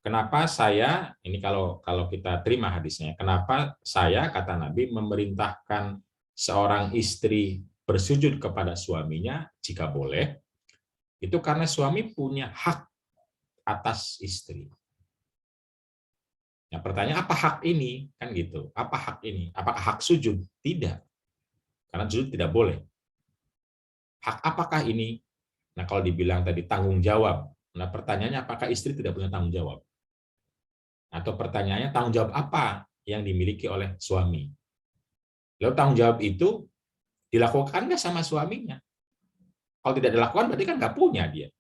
Kenapa saya, ini kalau kita terima hadisnya, kenapa saya, kata Nabi, memerintahkan seorang istri bersujud kepada suaminya jika boleh, itu karena suami punya hak atas istri. Nah, pertanyaan, apa hak ini? Kan gitu. Apa hak ini? Apakah hak sujud? Tidak. Karena sujud tidak boleh. Hak apakah ini? Nah, kalau dibilang tadi tanggung jawab, nah pertanyaannya apakah istri tidak punya tanggung jawab? Atau pertanyaannya tanggung jawab apa yang dimiliki oleh suami? Lalu tanggung jawab itu dilakukan nggak sama suaminya? Kalau tidak dilakukan berarti kan nggak punya dia.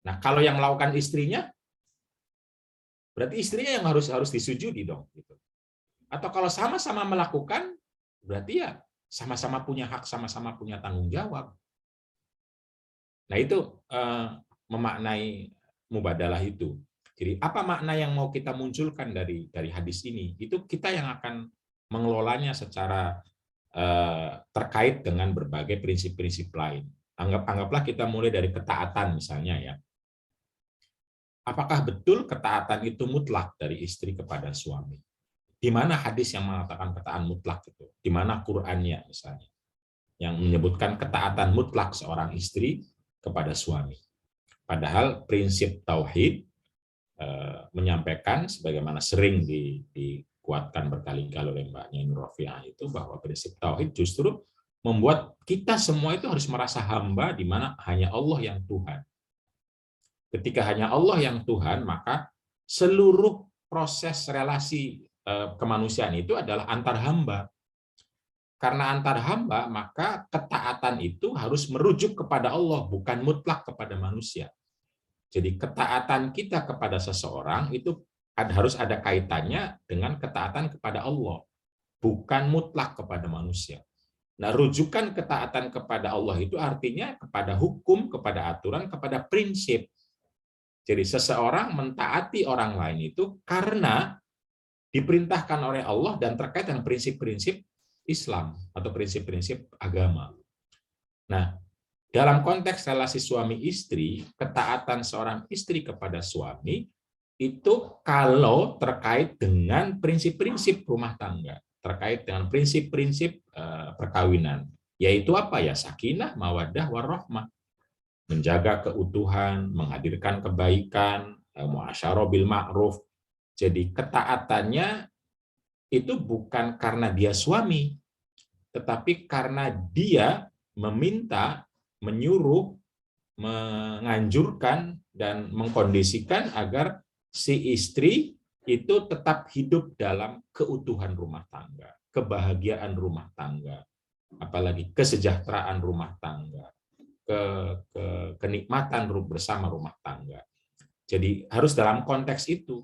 Nah, kalau yang melakukan istrinya, berarti istrinya yang harus disujudi dong. Gitu. Atau kalau sama-sama melakukan, berarti ya sama-sama punya hak, sama-sama punya tanggung jawab. Nah, itu memaknai mubadalah itu. Jadi apa makna yang mau kita munculkan dari hadis ini? Itu kita yang akan mengelolanya secara terkait dengan berbagai prinsip-prinsip lain. Anggaplah kita mulai dari ketaatan misalnya ya. Apakah betul ketaatan itu mutlak dari istri kepada suami? Di mana hadis yang mengatakan ketaatan mutlak itu? Di mana Qur'annya misalnya? Yang menyebutkan ketaatan mutlak seorang istri kepada suami. Padahal prinsip tauhid menyampaikan, sebagaimana sering dikuatkan berkali-kali oleh Mbak Nur Rofiah itu, bahwa prinsip tauhid justru membuat kita semua itu harus merasa hamba, di mana hanya Allah yang Tuhan. Ketika hanya Allah yang Tuhan, maka seluruh proses relasi kemanusiaan itu adalah antar hamba. Karena antar hamba, maka ketaatan itu harus merujuk kepada Allah, bukan mutlak kepada manusia. Jadi ketaatan kita kepada seseorang itu harus ada kaitannya dengan ketaatan kepada Allah, bukan mutlak kepada manusia. Nah, rujukan ketaatan kepada Allah itu artinya kepada hukum, kepada aturan, kepada prinsip. Jadi seseorang mentaati orang lain itu karena diperintahkan oleh Allah dan terkait dengan prinsip-prinsip Islam atau prinsip-prinsip agama. Nah, dalam konteks relasi suami istri, ketaatan seorang istri kepada suami itu kalau terkait dengan prinsip-prinsip rumah tangga, terkait dengan prinsip-prinsip perkawinan, yaitu apa ya? Sakinah, mawaddah, warahmah. Menjaga keutuhan, menghadirkan kebaikan, muasyarah bil ma'ruf. Jadi ketaatannya itu bukan karena dia suami, tetapi karena dia meminta, menyuruh, menganjurkan, dan mengkondisikan agar si istri itu tetap hidup dalam keutuhan rumah tangga, kebahagiaan rumah tangga, apalagi kesejahteraan rumah tangga, kenikmatan bersama rumah tangga. Jadi harus dalam konteks itu.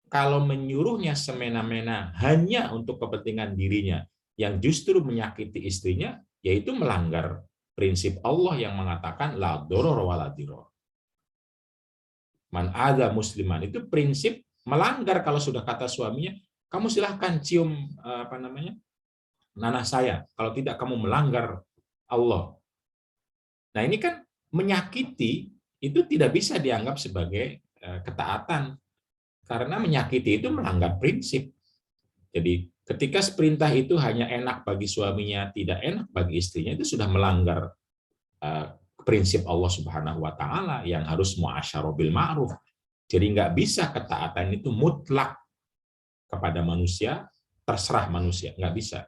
Kalau menyuruhnya semena-mena hanya untuk kepentingan dirinya, yang justru menyakiti istrinya, yaitu melanggar prinsip Allah yang mengatakan la doror wala diror. Man ada musliman, itu prinsip melanggar. Kalau sudah kata suaminya, kamu silahkan cium nanah saya, kalau tidak kamu melanggar Allah. Nah, ini kan menyakiti itu tidak bisa dianggap sebagai ketaatan, karena menyakiti itu melanggar prinsip. Jadi ketika perintah itu hanya enak bagi suaminya, tidak enak bagi istrinya, itu sudah melanggar prinsip Allah Subhanahu wa Ta'ala yang harus muasyarah bil ma'ruf. Jadi nggak bisa ketaatan itu mutlak kepada manusia, terserah manusia, nggak bisa.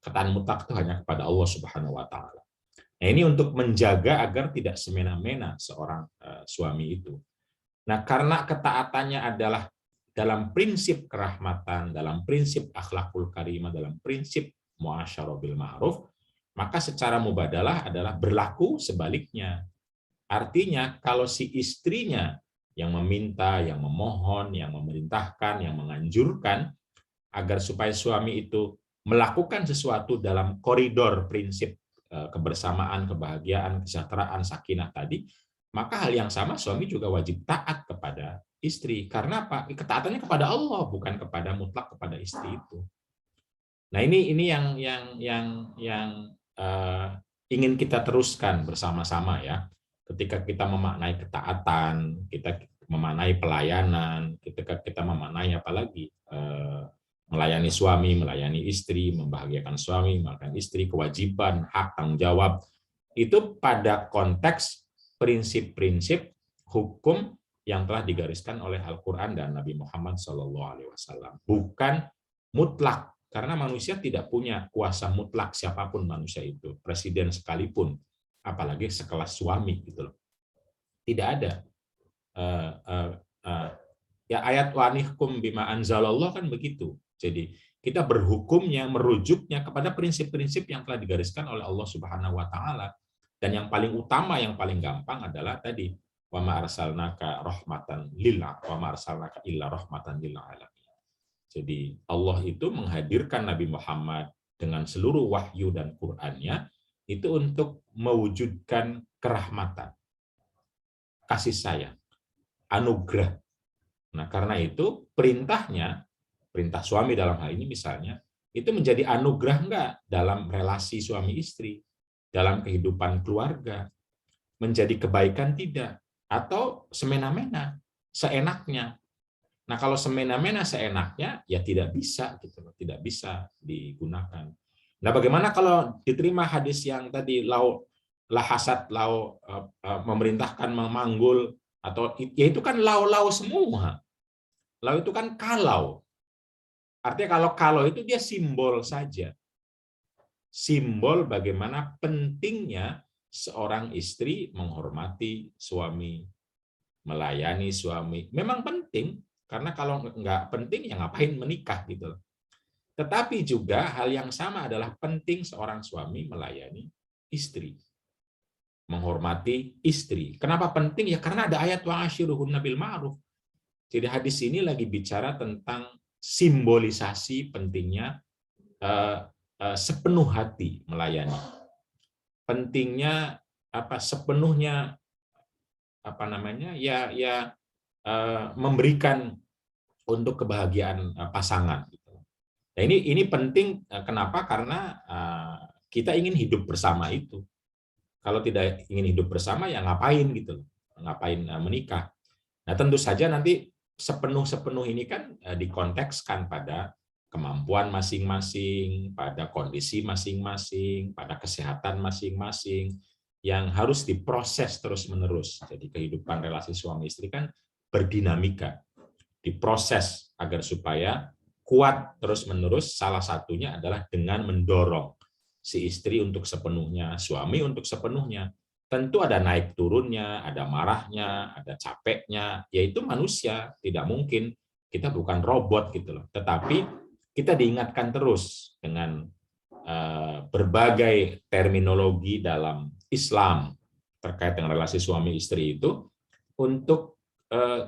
Ketaatan mutlak itu hanya kepada Allah Subhanahu wa Ta'ala. Nah, ini untuk menjaga agar tidak semena-mena seorang suami itu. Nah, karena ketaatannya adalah dalam prinsip kerahmatan, dalam prinsip akhlakul karimah, dalam prinsip muasyarah bil ma'ruf, maka secara mubadalah adalah berlaku sebaliknya. Artinya kalau si istrinya yang meminta, yang memohon, yang memerintahkan, yang menganjurkan agar supaya suami itu melakukan sesuatu dalam koridor prinsip kebersamaan, kebahagiaan, kesejahteraan, sakinah tadi, maka hal yang sama suami juga wajib taat kepada istri. Karena apa? Ketaatannya kepada Allah, bukan kepada mutlak kepada istri itu. Nah, ini yang ingin kita teruskan bersama-sama ya. Ketika kita memaknai ketaatan, kita memaknai pelayanan, ketika kita memaknai apalagi melayani suami, melayani istri, membahagiakan suami, membahagiakan istri, kewajiban, hak, tanggung jawab, itu pada konteks prinsip-prinsip hukum yang telah digariskan oleh Al-Quran dan Nabi Muhammad SAW. Bukan mutlak, karena manusia tidak punya kuasa mutlak siapapun manusia itu, presiden sekalipun, apalagi sekelas suami gitu loh. Tidak ada. Ya ayat wanihkum bima anzalallah kan begitu. Jadi kita berhukumnya, merujuknya kepada prinsip-prinsip yang telah digariskan oleh Allah Subhanahu wa taala. Dan yang paling utama, yang paling gampang adalah tadi wa ma arsalnaka rahmatan lil wa ma arsalnaka illa rahmatan lil alamin. Jadi Allah itu menghadirkan Nabi Muhammad dengan seluruh wahyu dan Qur'annya itu untuk mewujudkan kerahmatan, kasih sayang, anugerah. Nah, karena itu perintahnya, perintah suami dalam hal ini misalnya, itu menjadi anugerah enggak dalam relasi suami istri, dalam kehidupan keluarga, menjadi kebaikan tidak, atau semena-mena, seenaknya. Nah, kalau semena-mena seenaknya, ya tidak bisa, gitu loh, tidak bisa digunakan. Nah, bagaimana kalau diterima hadis yang tadi lahasat memerintahkan memanggul, atau ya itu kan lau semua. Lau itu kan kalau. Artinya kalau itu dia simbol saja. Simbol bagaimana pentingnya seorang istri menghormati suami, melayani suami. Memang penting, karena kalau nggak penting ya ngapain menikah gitu. Tetapi juga hal yang sama adalah penting seorang suami melayani istri, menghormati istri. Kenapa penting? Ya karena ada ayat wa'ashiruhunna bil ma'ruf. Jadi hadis ini lagi bicara tentang simbolisasi pentingnya sepenuh hati melayani. Pentingnya sepenuhnya memberikan untuk kebahagiaan pasangan. Nah, ini penting kenapa? Karena kita ingin hidup bersama itu. Kalau tidak ingin hidup bersama ya ngapain gitu, ngapain menikah. Nah, tentu saja nanti sepenuh ini kan dikontekskan pada kemampuan masing-masing, pada kondisi masing-masing, pada kesehatan masing-masing yang harus diproses terus-menerus. Jadi kehidupan relasi suami istri kan berdinamika, diproses agar supaya kuat terus-menerus. Salah satunya adalah dengan mendorong si istri untuk sepenuhnya, suami untuk sepenuhnya. Tentu ada naik turunnya, ada marahnya, ada capeknya, yaitu manusia, tidak mungkin, kita bukan robot gitu loh. Tetapi kita diingatkan terus dengan berbagai terminologi dalam Islam terkait dengan relasi suami istri itu, untuk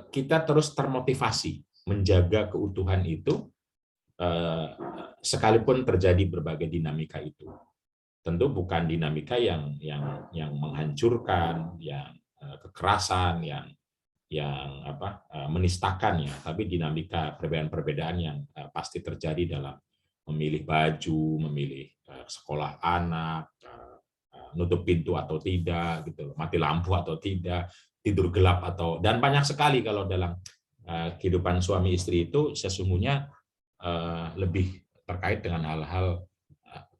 kita terus termotivasi menjaga keutuhan itu, sekalipun terjadi berbagai dinamika itu. Tentu bukan dinamika yang menghancurkan, yang kekerasan, yang menistakan ya, tapi dinamika perbedaan-perbedaan yang pasti terjadi dalam memilih baju, memilih sekolah anak, nutup pintu atau tidak, gitu, mati lampu atau tidak, tidur gelap atau, dan banyak sekali kalau dalam kehidupan suami istri itu sesungguhnya lebih terkait dengan hal-hal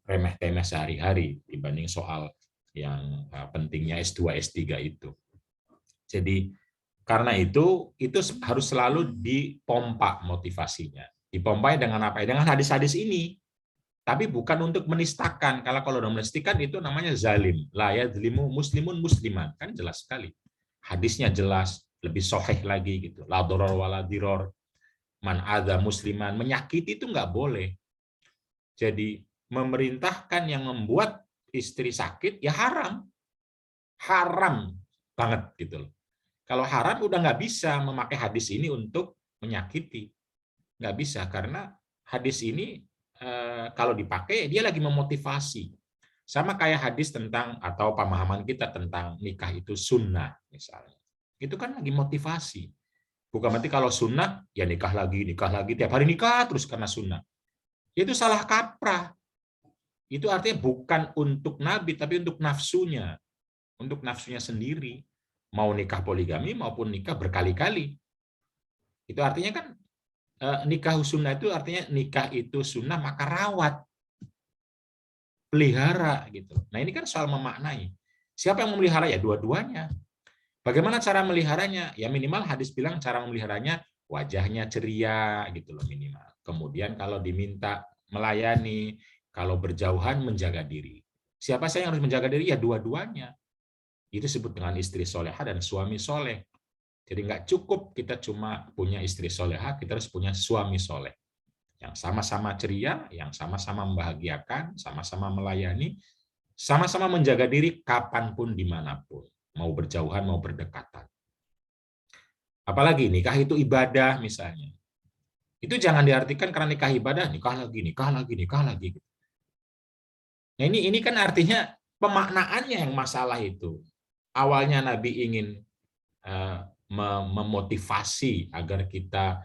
remeh-temeh sehari-hari dibanding soal yang pentingnya S2, S3 itu. Jadi karena itu harus selalu dipompa motivasinya. Dipompai dengan apa? Dengan hadis-hadis ini. Tapi bukan untuk menistakan. Kalau udah menistakan itu namanya zalim. La yadzlimu muslimun musliman. Kan jelas sekali. Hadisnya jelas, lebih sahih lagi gitu. La doror wala diror. Man adza musliman. Menyakiti itu nggak boleh. Jadi memerintahkan yang membuat istri sakit ya haram banget gitu loh. Kalau haram udah nggak bisa memakai hadis ini untuk menyakiti, nggak bisa, karena hadis ini kalau dipakai dia lagi memotivasi, sama kayak hadis tentang atau pemahaman kita tentang nikah itu sunnah misalnya, itu kan lagi motivasi. Bukan berarti kalau sunnah ya nikah lagi tiap hari nikah terus karena sunnah. Itu salah kaprah. Itu artinya bukan untuk Nabi, tapi untuk nafsunya. Untuk nafsunya sendiri. Mau nikah poligami maupun nikah berkali-kali. Itu artinya kan nikah sunnah itu artinya nikah itu sunnah maka rawat. Pelihara gitu. Nah ini kan soal memaknai. Siapa yang memelihara? Ya dua-duanya. Bagaimana cara meliharanya? Ya minimal hadis bilang cara memeliharanya wajahnya ceria gitu loh minimal. Kemudian kalau diminta melayani, kalau berjauhan menjaga diri. Siapa saya yang harus menjaga diri? Ya dua-duanya. Itu disebut dengan istri soleha dan suami soleh. Jadi nggak cukup kita cuma punya istri soleha, kita harus punya suami soleh. Yang sama-sama ceria, yang sama-sama membahagiakan, sama-sama melayani, sama-sama menjaga diri kapanpun, dimanapun. Mau berjauhan, mau berdekatan. Apalagi nikah itu ibadah misalnya. Itu jangan diartikan karena nikah ibadah, nikah lagi, nikah lagi, nikah lagi. Nah ini kan artinya pemaknaannya yang masalah itu. Awalnya Nabi ingin memotivasi agar kita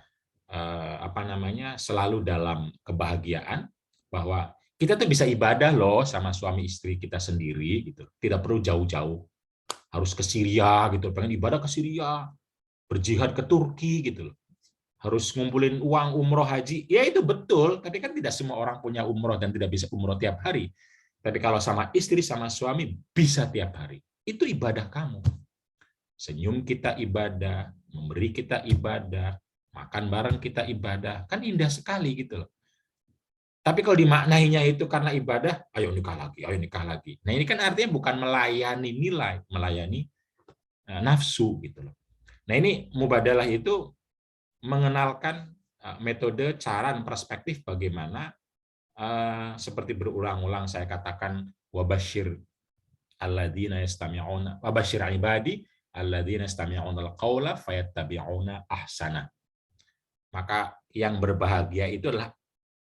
selalu dalam kebahagiaan, bahwa kita tuh bisa ibadah loh sama suami istri kita sendiri gitu. Tidak perlu jauh-jauh harus ke Syria gitu, pengen ibadah ke Syria, berjihad ke Turki gitu loh. Harus ngumpulin uang umroh haji. Ya itu betul, tapi kan tidak semua orang punya umroh dan tidak bisa umroh tiap hari. Tapi kalau sama istri sama suami bisa tiap hari. Itu ibadah kamu. Senyum kita ibadah, memberi kita ibadah, makan bareng kita ibadah, kan indah sekali gitu loh. Tapi kalau dimaknainya itu karena ibadah, ayo nikah lagi, ayo nikah lagi. Nah ini kan artinya bukan melayani nilai, melayani nafsu gitu loh. Nah ini mubadalah itu mengenalkan metode, cara, dan perspektif bagaimana seperti berulang-ulang saya katakan wabashir alladzina yastami'una wabashir ibadi alladzina yastami'una al-qaula fayattabi'una ahsana. Maka yang berbahagia itu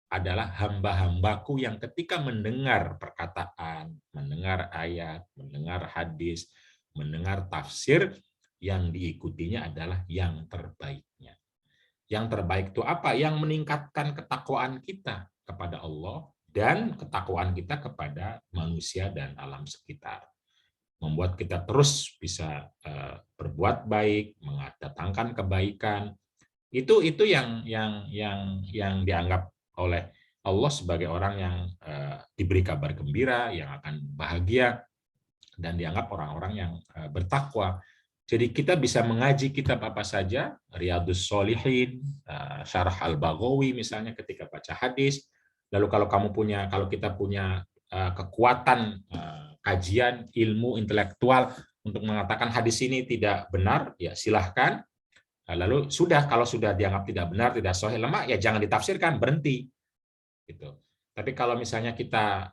adalah hamba-hambaku yang ketika mendengar perkataan, mendengar ayat, mendengar hadis, mendengar tafsir, yang diikutinya adalah yang terbaiknya. Yang terbaik itu apa? Yang meningkatkan ketakwaan kita kepada Allah dan ketakwaan kita kepada manusia dan alam sekitar. Membuat kita terus bisa berbuat baik, mendatangkan kebaikan. Itu yang dianggap oleh Allah sebagai orang yang diberi kabar gembira, yang akan bahagia, dan dianggap orang-orang yang bertakwa. Jadi kita bisa mengaji kitab apa saja, Riyadhus Shalihin, Syarah Al-Baghawi misalnya ketika baca hadis. Lalu kalau kita punya kekuatan kajian ilmu intelektual untuk mengatakan hadis ini tidak benar, ya silahkan. Lalu kalau sudah dianggap tidak benar, tidak sahih, lemah, ya jangan ditafsirkan, berhenti. Gitu. Tapi kalau misalnya kita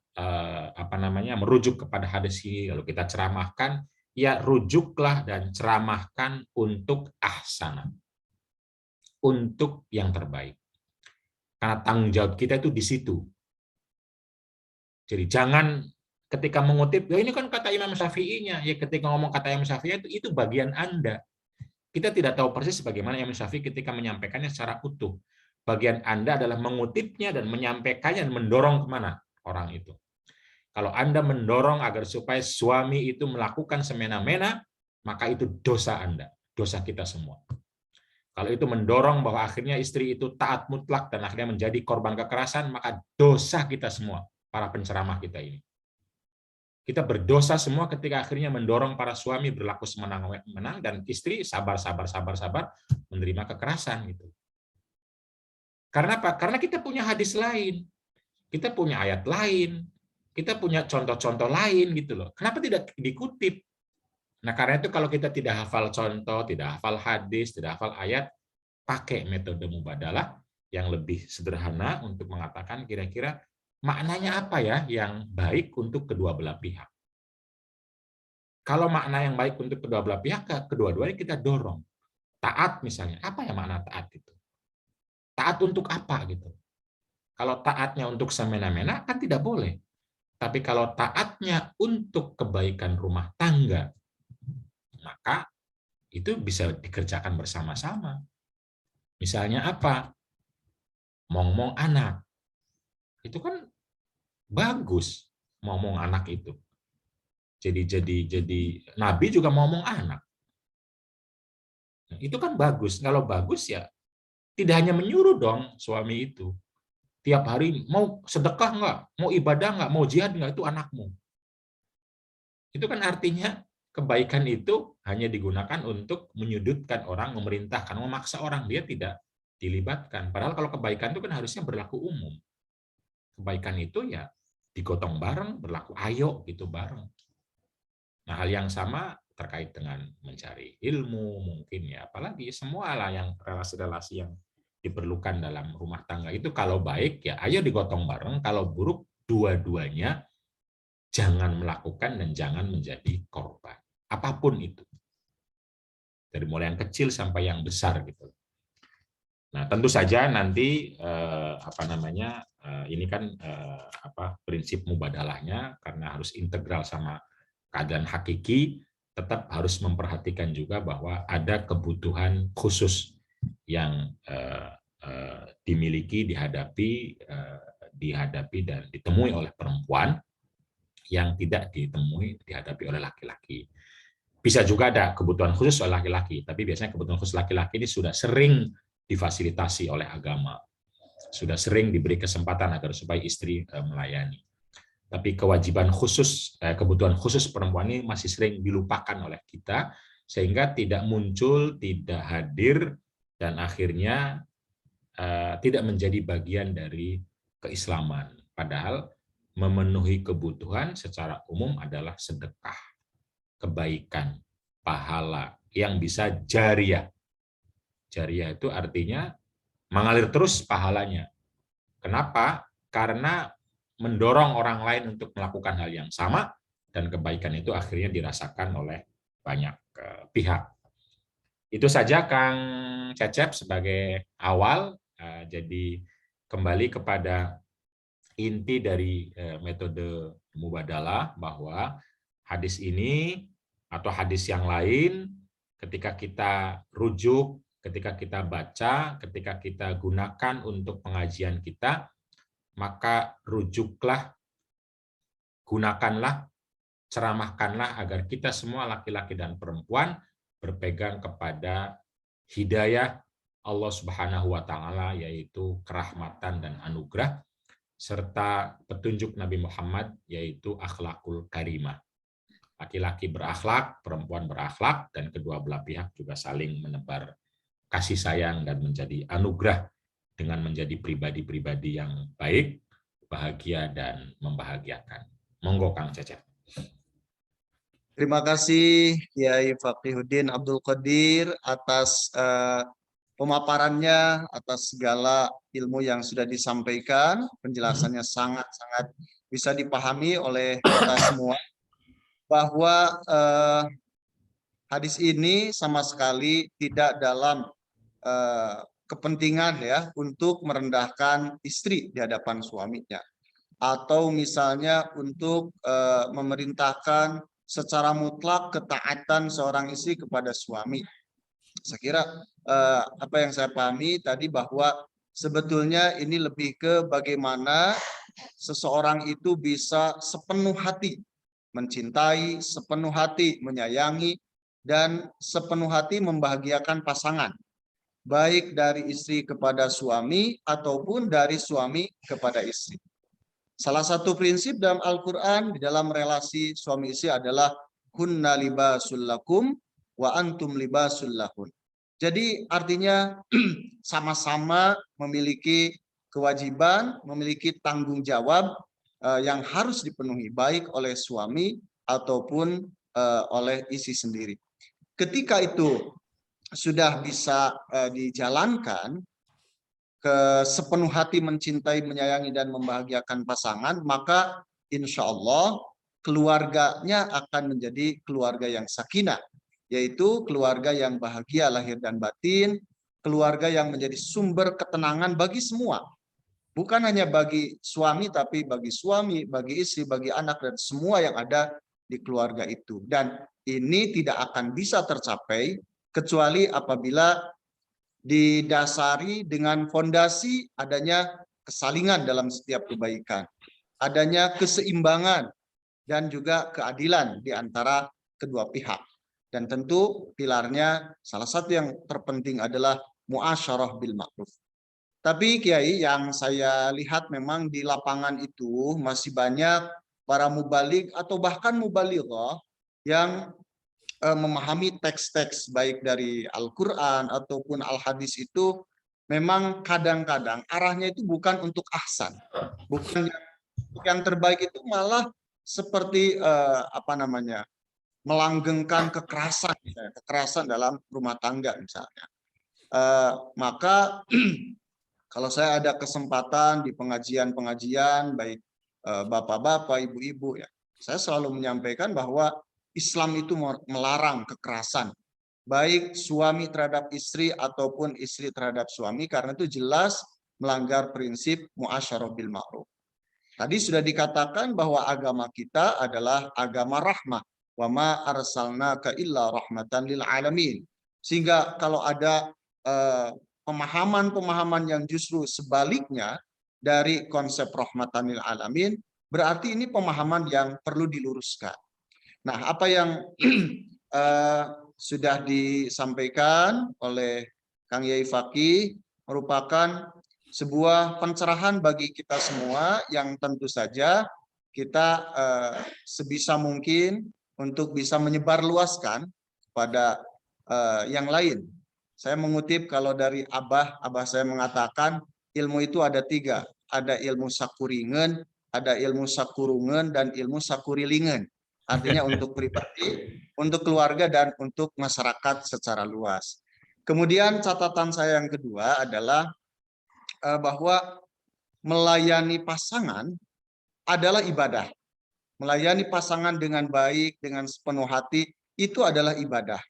merujuk kepada hadis ini, lalu kita ceramahkan, ya rujuklah dan ceramahkan untuk ahsana, untuk yang terbaik. Karena tanggung jawab kita itu di situ. Jadi jangan ketika mengutip, ya ini kan kata Imam Syafi'inya, ya ketika ngomong kata Imam Syafi'i itu bagian Anda. Kita tidak tahu persis bagaimana Imam Syafi'i ketika menyampaikannya secara utuh. Bagian Anda adalah mengutipnya dan menyampaikannya dan mendorong kemana orang itu. Kalau Anda mendorong agar supaya suami itu melakukan semena-mena, maka itu dosa Anda, dosa kita semua. Kalau itu mendorong bahwa akhirnya istri itu taat mutlak dan akhirnya menjadi korban kekerasan, maka dosa kita semua, para penceramah kita ini. Kita berdosa semua ketika akhirnya mendorong para suami berlaku semenang-menang dan istri sabar menerima kekerasan gitu. Karena apa? Karena kita punya hadis lain, kita punya ayat lain, kita punya contoh-contoh lain gitu loh. Kenapa tidak dikutip? Nah, karena itu kalau kita tidak hafal contoh, tidak hafal hadis, tidak hafal ayat, pakai metode mubadalah yang lebih sederhana untuk mengatakan kira-kira maknanya apa ya yang baik untuk kedua belah pihak. Kalau makna yang baik untuk kedua belah pihak, kedua-duanya kita dorong. Taat misalnya, apa ya makna taat itu? Taat untuk apa gitu? Kalau taatnya untuk semena-mena kan tidak boleh. Tapi kalau taatnya untuk kebaikan rumah tangga, maka itu bisa dikerjakan bersama-sama. Misalnya apa? Mong-mong anak. Itu kan bagus ngomong anak itu. Jadi nabi juga ngomong anak. Nah, itu kan bagus. Kalau bagus ya tidak hanya menyuruh dong suami itu. Tiap hari mau sedekah nggak, mau ibadah nggak, mau jihad nggak, itu anakmu. Itu kan artinya kebaikan itu hanya digunakan untuk menyudutkan orang, memerintahkan, memaksa orang, dia tidak dilibatkan. Padahal kalau kebaikan itu kan harusnya berlaku umum. Kebaikan itu ya digotong bareng, berlaku ayo gitu bareng. Nah, hal yang sama terkait dengan mencari ilmu mungkin ya, apalagi semua lah yang relasi-relasi yang diperlukan dalam rumah tangga itu kalau baik ya ayo digotong bareng, kalau buruk dua-duanya jangan melakukan dan jangan menjadi korban. Apapun itu. Dari mulai yang kecil sampai yang besar gitu. Nah, tentu saja nanti ini kan prinsip mubadalahnya karena harus integral sama keadaan hakiki, tetap harus memperhatikan juga bahwa ada kebutuhan khusus yang dimiliki, dihadapi dan ditemui oleh perempuan yang tidak dihadapi oleh laki-laki. Bisa juga ada kebutuhan khusus oleh laki-laki, tapi biasanya kebutuhan khusus laki-laki ini sudah sering difasilitasi oleh agama, sudah sering diberi kesempatan agar supaya istri melayani. Tapi kewajiban khusus, kebutuhan khusus perempuan ini masih sering dilupakan oleh kita, sehingga tidak muncul, tidak hadir, dan akhirnya tidak menjadi bagian dari keislaman. Padahal memenuhi kebutuhan secara umum adalah sedekah, kebaikan, pahala yang bisa jariah. Jariah itu artinya mengalir terus pahalanya. Kenapa? Karena mendorong orang lain untuk melakukan hal yang sama, dan kebaikan itu akhirnya dirasakan oleh banyak pihak. Itu saja Kang Cecep sebagai awal. Jadi kembali kepada inti dari metode mubadalah, bahwa hadis ini atau hadis yang lain ketika kita rujuk, ketika kita baca, ketika kita gunakan untuk pengajian kita, maka rujuklah, gunakanlah, ceramahkanlah agar kita semua laki-laki dan perempuan berpegang kepada hidayah Allah Subhanahu wa taala, yaitu kerahmatan dan anugerah, serta petunjuk Nabi Muhammad, yaitu akhlakul karimah. Laki-laki berakhlak, perempuan berakhlak, dan kedua belah pihak juga saling menebar kasih sayang dan menjadi anugerah dengan menjadi pribadi-pribadi yang baik, bahagia, dan membahagiakan. Monggo Kang Cecep. Terima kasih Kiai Faqihuddin Abdul Qadir atas pemaparannya, atas segala ilmu yang sudah disampaikan. Penjelasannya sangat-sangat bisa dipahami oleh kita semua, bahwa hadis ini sama sekali tidak dalam kepentingan ya untuk merendahkan istri di hadapan suaminya, atau misalnya untuk memerintahkan secara mutlak ketaatan seorang istri kepada suami. Saya kira apa yang saya pahami tadi, bahwa sebetulnya ini lebih ke bagaimana seseorang itu bisa sepenuh hati mencintai, sepenuh hati menyayangi, dan sepenuh hati membahagiakan pasangan, baik dari istri kepada suami ataupun dari suami kepada istri. Salah satu prinsip dalam Al-Quran di dalam relasi suami istri adalah hunna libasul lakum wa antum libasul lahun. Jadi artinya sama-sama memiliki kewajiban, memiliki tanggung jawab yang harus dipenuhi baik oleh suami ataupun oleh istri sendiri. Ketika itu sudah bisa dijalankan, ke sepenuh hati mencintai, menyayangi, dan membahagiakan pasangan, maka insya Allah keluarganya akan menjadi keluarga yang sakinah, yaitu keluarga yang bahagia lahir dan batin, keluarga yang menjadi sumber ketenangan bagi semua. Bukan hanya bagi suami, tapi bagi suami, bagi istri, bagi anak, dan semua yang ada di keluarga itu. Dan ini tidak akan bisa tercapai kecuali apabila didasari dengan fondasi adanya kesalingan dalam setiap kebaikan, adanya keseimbangan dan juga keadilan di antara kedua pihak. Dan tentu pilarnya salah satu yang terpenting adalah muasyarah bil ma'ruf. Tapi Kiai, yang saya lihat memang di lapangan itu masih banyak para mubalik atau bahkan mubalighah yang memahami teks-teks baik dari Al-Quran ataupun Al-Hadis itu memang kadang-kadang arahnya itu bukan untuk ahsan, bukan yang terbaik, itu malah seperti melanggengkan kekerasan, misalnya, kekerasan dalam rumah tangga misalnya. Maka kalau saya ada kesempatan di pengajian-pengajian baik bapak-bapak, ibu-ibu, ya, saya selalu menyampaikan bahwa Islam itu melarang kekerasan, baik suami terhadap istri ataupun istri terhadap suami, karena itu jelas melanggar prinsip muasyarah bil ma'ruf. Tadi sudah dikatakan bahwa agama kita adalah agama rahmah. Wa ma arsalnaka illa rahmatan lil alamin. Sehingga kalau ada pemahaman-pemahaman yang justru sebaliknya dari konsep rahmatan lil alamin, berarti ini pemahaman yang perlu diluruskan. Nah, apa yang sudah disampaikan oleh Kang Yai Fakih merupakan sebuah pencerahan bagi kita semua yang tentu saja kita sebisa mungkin untuk bisa menyebarluaskan pada yang lain. Saya mengutip kalau dari abah saya mengatakan ilmu itu ada 3. Ada ilmu sakuringen, ada ilmu sakurungen, dan ilmu sakurilingen. Artinya untuk pribadi, untuk keluarga, dan untuk masyarakat secara luas. Kemudian catatan saya yang kedua adalah bahwa melayani pasangan adalah ibadah. Melayani pasangan dengan baik, dengan sepenuh hati, itu adalah ibadah.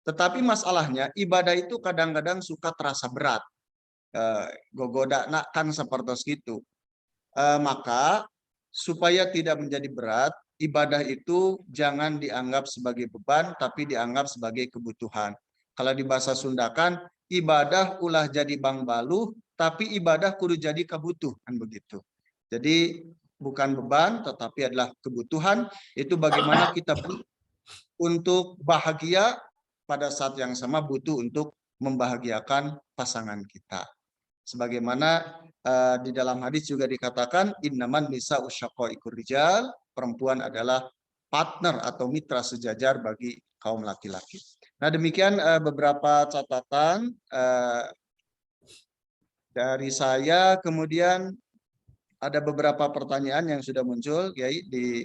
Tetapi masalahnya, ibadah itu kadang-kadang suka terasa berat. Gogoda nak kan seperti itu. Maka supaya tidak menjadi berat, ibadah itu jangan dianggap sebagai beban, tapi dianggap sebagai kebutuhan. Kalau di bahasa Sunda kan, ibadah ulah jadi bang baluh, tapi ibadah kudu jadi kebutuhan, begitu. Jadi bukan beban, tetapi adalah kebutuhan. Itu bagaimana kita butuh untuk bahagia, pada saat yang sama butuh untuk membahagiakan pasangan kita. Sebagaimana di dalam hadis juga dikatakan, innaman nisa usyaqaiqur rijal, perempuan adalah partner atau mitra sejajar bagi kaum laki-laki. Nah, demikian beberapa catatan dari saya. Kemudian ada beberapa pertanyaan yang sudah muncul, Kiai, di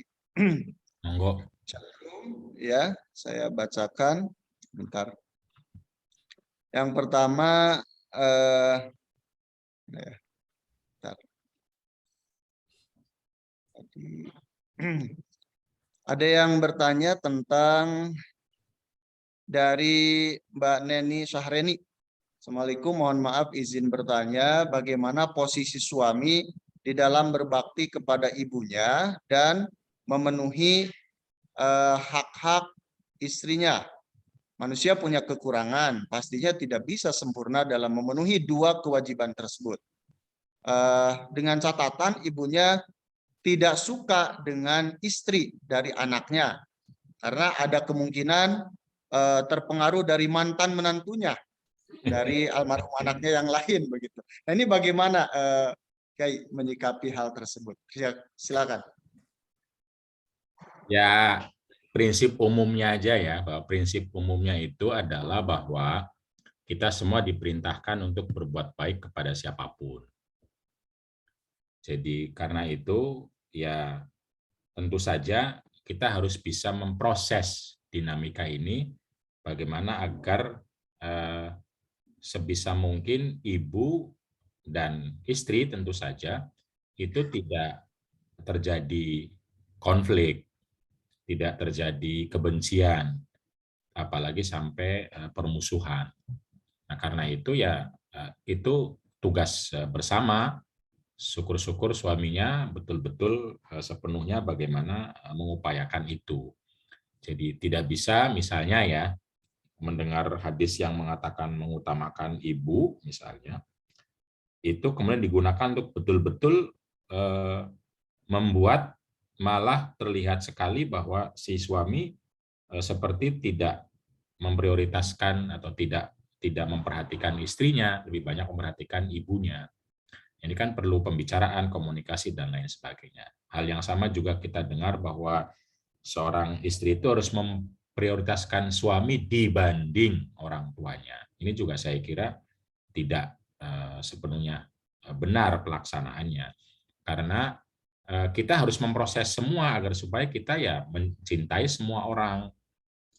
Monggo. Ya, saya bacakan. Bentar. Yang pertama, ada yang bertanya tentang dari Mbak Neni Syahreni. Assalamualaikum, mohon maaf izin bertanya, bagaimana posisi suami di dalam berbakti kepada ibunya dan memenuhi hak-hak istrinya. Manusia punya kekurangan, pastinya tidak bisa sempurna dalam memenuhi 2 kewajiban tersebut. Dengan catatan ibunya tidak suka dengan istri dari anaknya, karena ada kemungkinan terpengaruh dari mantan menantunya, dari almarhum anaknya yang lain, begitu. Nah, ini bagaimana Kiai menyikapi hal tersebut? Silakan. Ya, prinsip umumnya aja ya, bahwa prinsip umumnya itu adalah bahwa kita semua diperintahkan untuk berbuat baik kepada siapapun. Jadi karena itu ya tentu saja kita harus bisa memproses dinamika ini bagaimana agar sebisa mungkin ibu dan istri tentu saja itu tidak terjadi konflik, tidak terjadi kebencian, apalagi sampai permusuhan. Nah, karena itu ya itu tugas bersama. Syukur-syukur suaminya betul-betul sepenuhnya bagaimana mengupayakan itu. Jadi tidak bisa misalnya ya mendengar hadis yang mengatakan mengutamakan ibu misalnya, itu kemudian digunakan untuk betul-betul membuat malah terlihat sekali bahwa si suami seperti tidak memprioritaskan atau tidak memperhatikan istrinya, lebih banyak memperhatikan ibunya. Ini kan perlu pembicaraan, komunikasi, dan lain sebagainya. Hal yang sama juga kita dengar bahwa seorang istri itu harus memprioritaskan suami dibanding orang tuanya. Ini juga saya kira tidak sepenuhnya benar pelaksanaannya. Karena kita harus memproses semua agar supaya kita ya mencintai semua orang,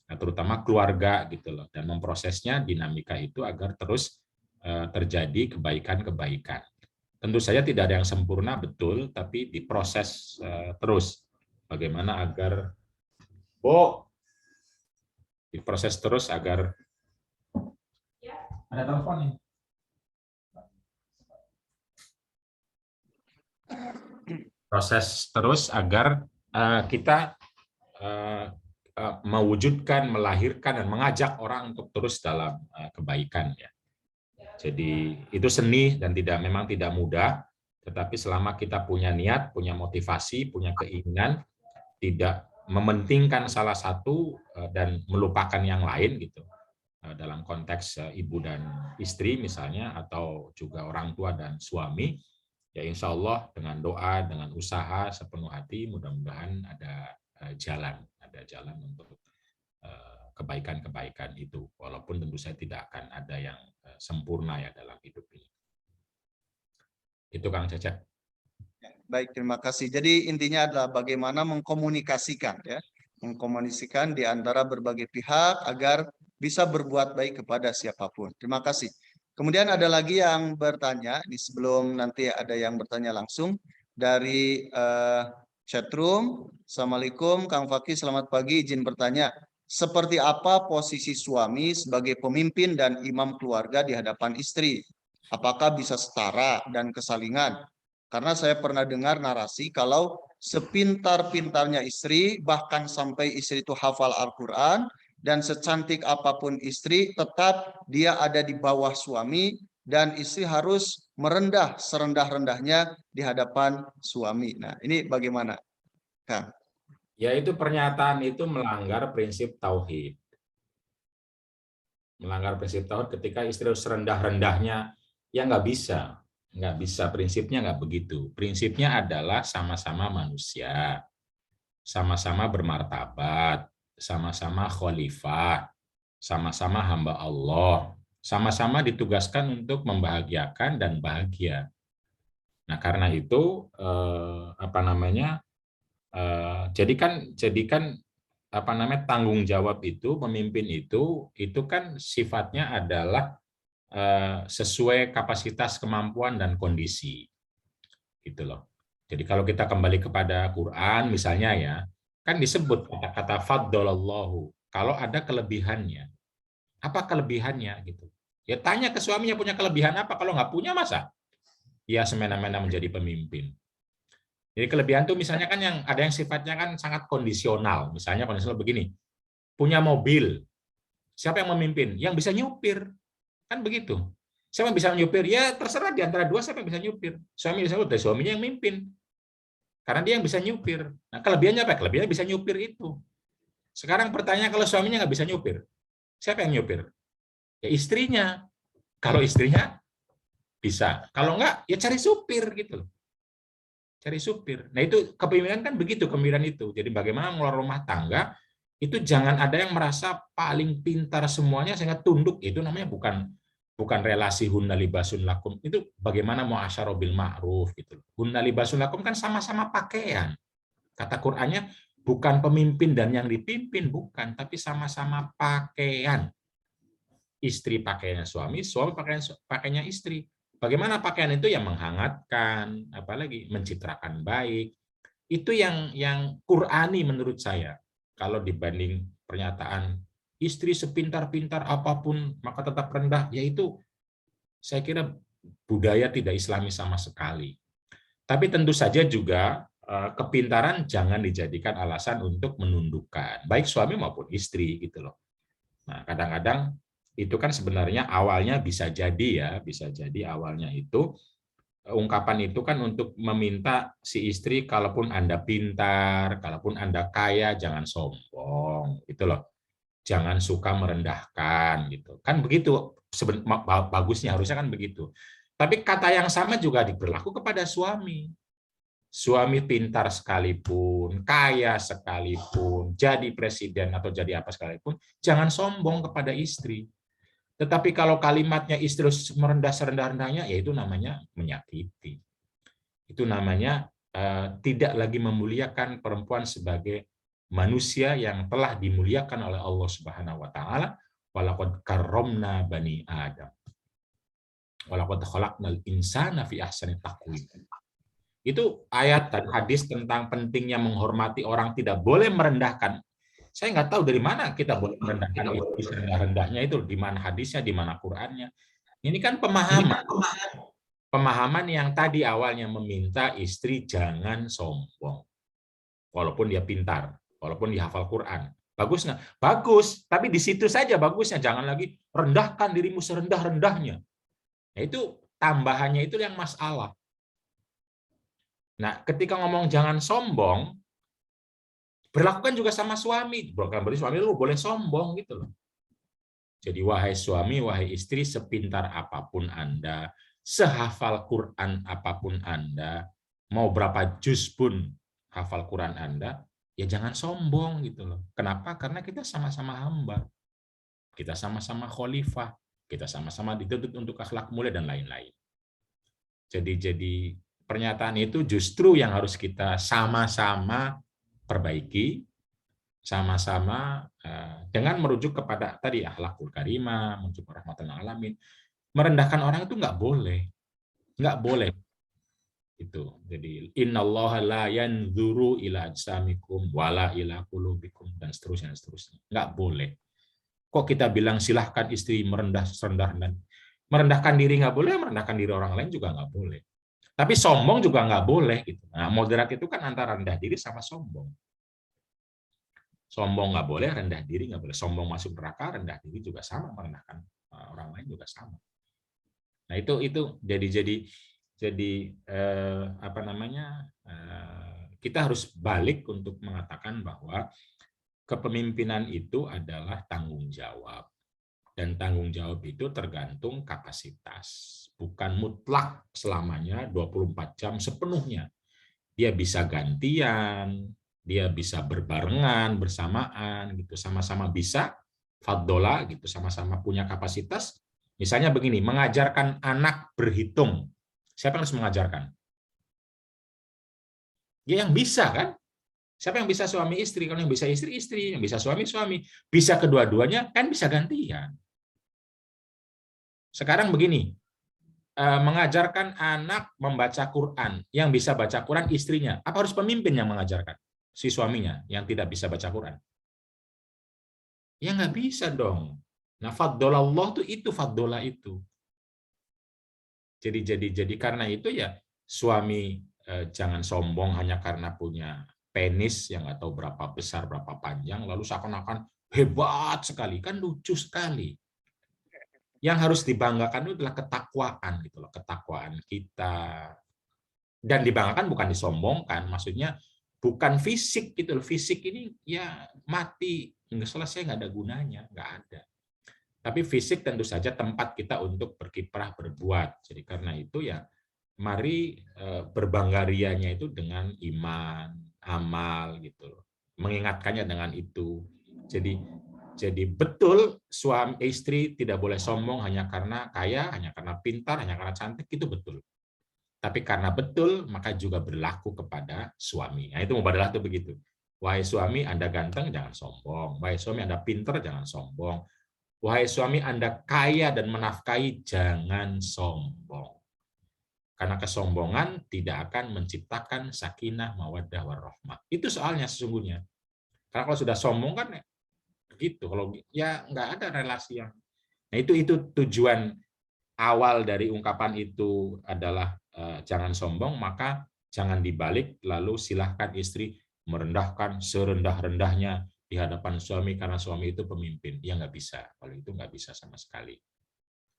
terutama keluarga gitu loh, dan memprosesnya dinamika itu agar terus terjadi kebaikan-kebaikan. Tentu saja tidak ada yang sempurna, betul, tapi diproses terus. Bagaimana agar diproses terus agar ada telepon nih. Proses terus agar kita mewujudkan, melahirkan, dan mengajak orang untuk terus dalam kebaikan ya. Jadi itu seni dan memang tidak mudah, tetapi selama kita punya niat, punya motivasi, punya keinginan, tidak mementingkan salah satu dan melupakan yang lain gitu. Dalam konteks ibu dan istri misalnya, atau juga orang tua dan suami, ya insya Allah dengan doa, dengan usaha sepenuh hati, mudah-mudahan ada jalan untuk kebaikan-kebaikan itu, walaupun tentu saja tidak akan ada yang sempurna ya dalam hidup ini. Itu Kang Cecep. Baik, terima kasih. Jadi intinya adalah bagaimana mengkomunikasikan ya, mengkomunikasikan di antara berbagai pihak agar bisa berbuat baik kepada siapapun. Terima kasih. Kemudian ada lagi yang bertanya, ini sebelum nanti ada yang bertanya langsung dari chatroom. Assalamualaikum Kang Fakih, selamat pagi, izin bertanya. Seperti apa posisi suami sebagai pemimpin dan imam keluarga di hadapan istri? Apakah bisa setara dan kesalingan? Karena saya pernah dengar narasi kalau sepintar-pintarnya istri, bahkan sampai istri itu hafal Al-Quran, dan secantik apapun istri, tetap dia ada di bawah suami, dan istri harus merendah serendah-rendahnya di hadapan suami. Nah, ini bagaimana, Kang? Ya, itu pernyataan itu melanggar prinsip tauhid. Melanggar prinsip tauhid ketika istri serendah-rendahnya, ya nggak bisa. Nggak bisa, prinsipnya nggak begitu. Prinsipnya adalah sama-sama manusia, sama-sama bermartabat, sama-sama khalifah, sama-sama hamba Allah, sama-sama ditugaskan untuk membahagiakan dan bahagia. Nah, karena itu jadikan tanggung jawab itu, pemimpin itu kan sifatnya adalah sesuai kapasitas, kemampuan, dan kondisi gitu loh. Jadi kalau kita kembali kepada Quran misalnya ya, kan disebut kata-kata faddalallahu, kalau ada kelebihannya. Apa kelebihannya gitu? Ya tanya ke suaminya, punya kelebihan apa? Kalau nggak punya, masa ya semena-mena menjadi pemimpin. Jadi kelebihan tuh misalnya kan yang ada yang sifatnya kan sangat kondisional. Misalnya kondisional begini, punya mobil, siapa yang memimpin? Yang bisa nyupir. Kan begitu. Siapa yang bisa nyupir? Ya terserah di antara dua siapa yang bisa nyupir. Suami bisa nyupir, suaminya yang mimpin. Karena dia yang bisa nyupir. Nah, kelebihannya apa? Kelebihannya bisa nyupir itu. Sekarang pertanyaan, kalau suaminya nggak bisa nyupir, siapa yang nyupir? Ya istrinya. Kalau istrinya bisa. Kalau nggak, ya cari supir gitu. Cari supir. Nah itu kepemimpinan kan begitu, kepemimpinan itu. Jadi bagaimana mengelola rumah tangga, itu jangan ada yang merasa paling pintar semuanya sehingga tunduk. Itu namanya bukan relasi hunna libasun lakum. Itu bagaimana mu'asyarah bil ma'ruf gitu. Hunna libasun lakum kan sama-sama pakaian. Kata Qur'annya bukan pemimpin dan yang dipimpin, bukan, tapi sama-sama pakaian. Istri pakaiannya suami, suami pakaiannya istri. Bagaimana pakaian itu yang menghangatkan, apalagi mencitrakan baik. Itu yang Qur'ani menurut saya. Kalau dibanding pernyataan istri sepintar-pintar apapun maka tetap rendah, yaitu saya kira budaya tidak Islami sama sekali. Tapi tentu saja juga kepintaran jangan dijadikan alasan untuk menundukkan baik suami maupun istri gitu loh. Nah, kadang-kadang itu kan sebenarnya awalnya bisa jadi awalnya itu ungkapan itu kan untuk meminta si istri, kalaupun Anda pintar, kalaupun Anda kaya, jangan sombong, gitu loh. Jangan suka merendahkan, gitu. Kan begitu bagusnya, harusnya kan begitu. Tapi kata yang sama juga berlaku kepada suami. Suami pintar sekalipun, kaya sekalipun, jadi presiden atau jadi apa sekalipun, jangan sombong kepada istri. Tetapi kalau kalimatnya istri merendah serendah-rendahnya, ya itu namanya menyakiti. Itu namanya tidak lagi memuliakan perempuan sebagai manusia yang telah dimuliakan oleh Allah Subhanahu wa taala. Walaqad karramna bani Adam. Walaqad khalaqnal insana fi ahsani taqwim. Itu ayat dan hadis tentang pentingnya menghormati orang, tidak boleh merendahkan. Saya nggak tahu dari mana kita boleh merendahkan itu serendah-rendahnya, itu di mana hadisnya, di mana Qur'annya. Ini kan pemahaman yang tadi awalnya meminta istri jangan sombong, walaupun dia pintar, walaupun dia hafal Quran. Bagus nggak? Bagus, tapi di situ saja bagusnya. Jangan lagi rendahkan dirimu serendah-rendahnya. Nah, itu tambahannya itu yang masalah. Nah, ketika ngomong jangan sombong, berlakukan juga sama suami. Bukan berarti suami lu boleh sombong gitu loh. Jadi wahai suami, wahai istri, sepintar apapun Anda, sehafal Quran apapun Anda, mau berapa juz pun hafal Quran Anda, ya jangan sombong gitu loh. Kenapa? Karena kita sama-sama hamba. Kita sama-sama khalifah, kita sama-sama dituntut untuk akhlak mulia dan lain-lain. Jadi pernyataan itu justru yang harus kita sama-sama perbaiki, sama-sama dengan merujuk kepada tadi akhlakul karimah, merujuk rahmatan alamin. Merendahkan orang itu nggak boleh. Itu. Jadi innallaha la yanzuru ila ajsamikum wala ila qulubikum dan seterusnya. Nggak boleh. Kok kita bilang silahkan istri merendahkan diri nggak boleh, merendahkan diri orang lain juga nggak boleh. Tapi sombong juga nggak boleh. Gitu. Nah, moderat itu kan antara rendah diri sama sombong. Sombong nggak boleh, rendah diri nggak boleh. Sombong masuk neraka, rendah diri juga sama, merendahkan orang lain juga sama. Nah itu jadi apa namanya? Kita harus balik untuk mengatakan bahwa kepemimpinan itu adalah tanggung jawab. Dan tanggung jawab itu tergantung kapasitas. Bukan mutlak selamanya 24 jam sepenuhnya. Dia bisa gantian, dia bisa berbarengan, bersamaan, gitu, sama-sama bisa, faddola, gitu, sama-sama punya kapasitas. Misalnya begini, mengajarkan anak berhitung. Siapa yang harus mengajarkan? Ya yang bisa kan? Siapa yang bisa suami istri? Kalau yang bisa istri, istri. Yang bisa suami, suami. Bisa kedua-duanya, kan bisa gantian. Sekarang begini, mengajarkan anak membaca Quran. Yang bisa baca Quran istrinya. Apa harus pemimpin yang mengajarkan? Si suaminya yang tidak bisa baca Quran? Ya nggak bisa dong. Nah, faddolallah itu faddola itu. Jadi karena itu ya suami jangan sombong hanya karena punya penis yang nggak tahu berapa besar, berapa panjang, lalu seakan-akan hebat sekali, kan lucu sekali. Yang harus dibanggakan itu adalah ketakwaan gitu loh, ketakwaan kita. Dan dibanggakan bukan disombongkan, maksudnya bukan fisik gitu loh. Fisik ini ya mati, nggak selesai, nggak ada gunanya, nggak ada. Tapi fisik tentu saja tempat kita untuk berkiprah, berbuat. Jadi karena itu ya mari berbangga rianya itu dengan iman, amal gitu loh. Mengingatkannya dengan itu. Jadi betul suami istri tidak boleh sombong hanya karena kaya, hanya karena pintar, hanya karena cantik, itu betul. Tapi karena betul, maka juga berlaku kepada suami. Nah, itu mubadalah itu begitu. Wahai suami, Anda ganteng, jangan sombong. Wahai suami, Anda pintar, jangan sombong. Wahai suami, Anda kaya dan menafkahi, jangan sombong. Karena kesombongan tidak akan menciptakan sakinah, mawaddah, warahmah. Itu soalnya sesungguhnya. Karena kalau sudah sombong kan begitu. Kalau ya nggak ada relasi yang. Nah itu tujuan awal dari ungkapan itu adalah jangan sombong, maka jangan dibalik lalu silahkan istri merendahkan serendah-rendahnya, di hadapan suami karena suami itu pemimpin. Ya nggak bisa, kalau itu nggak bisa sama sekali.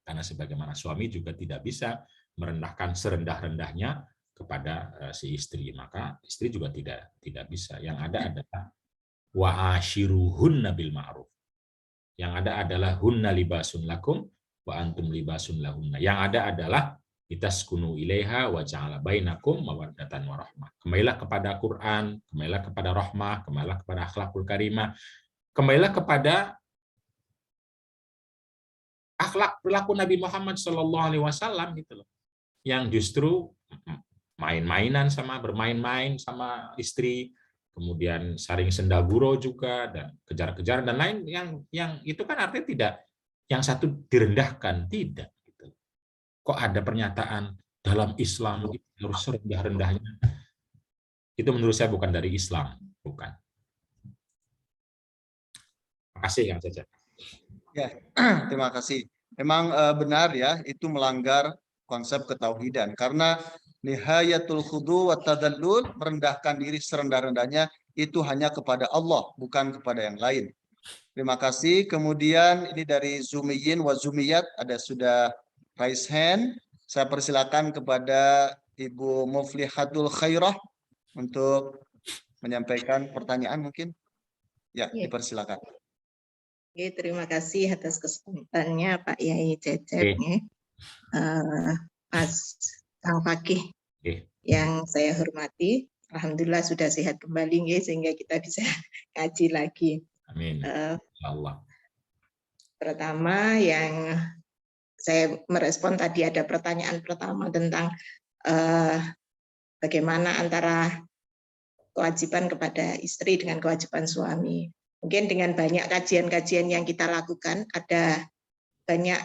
Karena sebagaimana suami juga tidak bisa merendahkan serendah-rendahnya kepada si istri, maka istri juga tidak bisa. Yang ada adalah wa ashiruhunna bil ma'ruf. Yang ada adalah hunna libasun lakum wa antum libasun lahunna. Yang ada adalah litaskunu ilaiha wa ja'ala bainakum mawaddatan wa rahmah. Kembalilah kepada Quran, kembalilah kepada rahmah, kembalilah kepada akhlakul karimah, kembalilah kepada akhlak perilaku Nabi Muhammad SAW gitu loh. Yang justru bermain-main sama istri, kemudian saling sendaguro juga dan kejar-kejar dan lain yang itu kan artinya tidak yang satu direndahkan, tidak gitu. Kok ada pernyataan dalam Islam itu harus rendah-rendahnya? Itu menurut saya bukan dari Islam, bukan. Makasih Kang Cecep. Ya, terima kasih. Memang benar ya, itu melanggar konsep ketauhidan karena nihayatul khudu wa tadallul, merendahkan diri serendah-rendahnya itu hanya kepada Allah, bukan kepada yang lain. Terima kasih. Kemudian ini dari Zumiyin wa Zumiyat, ada sudah raise hand. Saya persilakan kepada Ibu Muflihatul Khairah untuk menyampaikan pertanyaan mungkin. Ya, dipersilakan. Oke, terima kasih atas kesempatannya Pak Yai Cecep, Mas Kang Fakih yang saya hormati. Alhamdulillah sudah sehat kembali sehingga kita bisa ngaji lagi. Amin. Allah. Pertama yang saya merespon tadi ada pertanyaan pertama tentang bagaimana antara kewajiban kepada istri dengan kewajiban suami. Mungkin dengan banyak kajian-kajian yang kita lakukan, ada banyak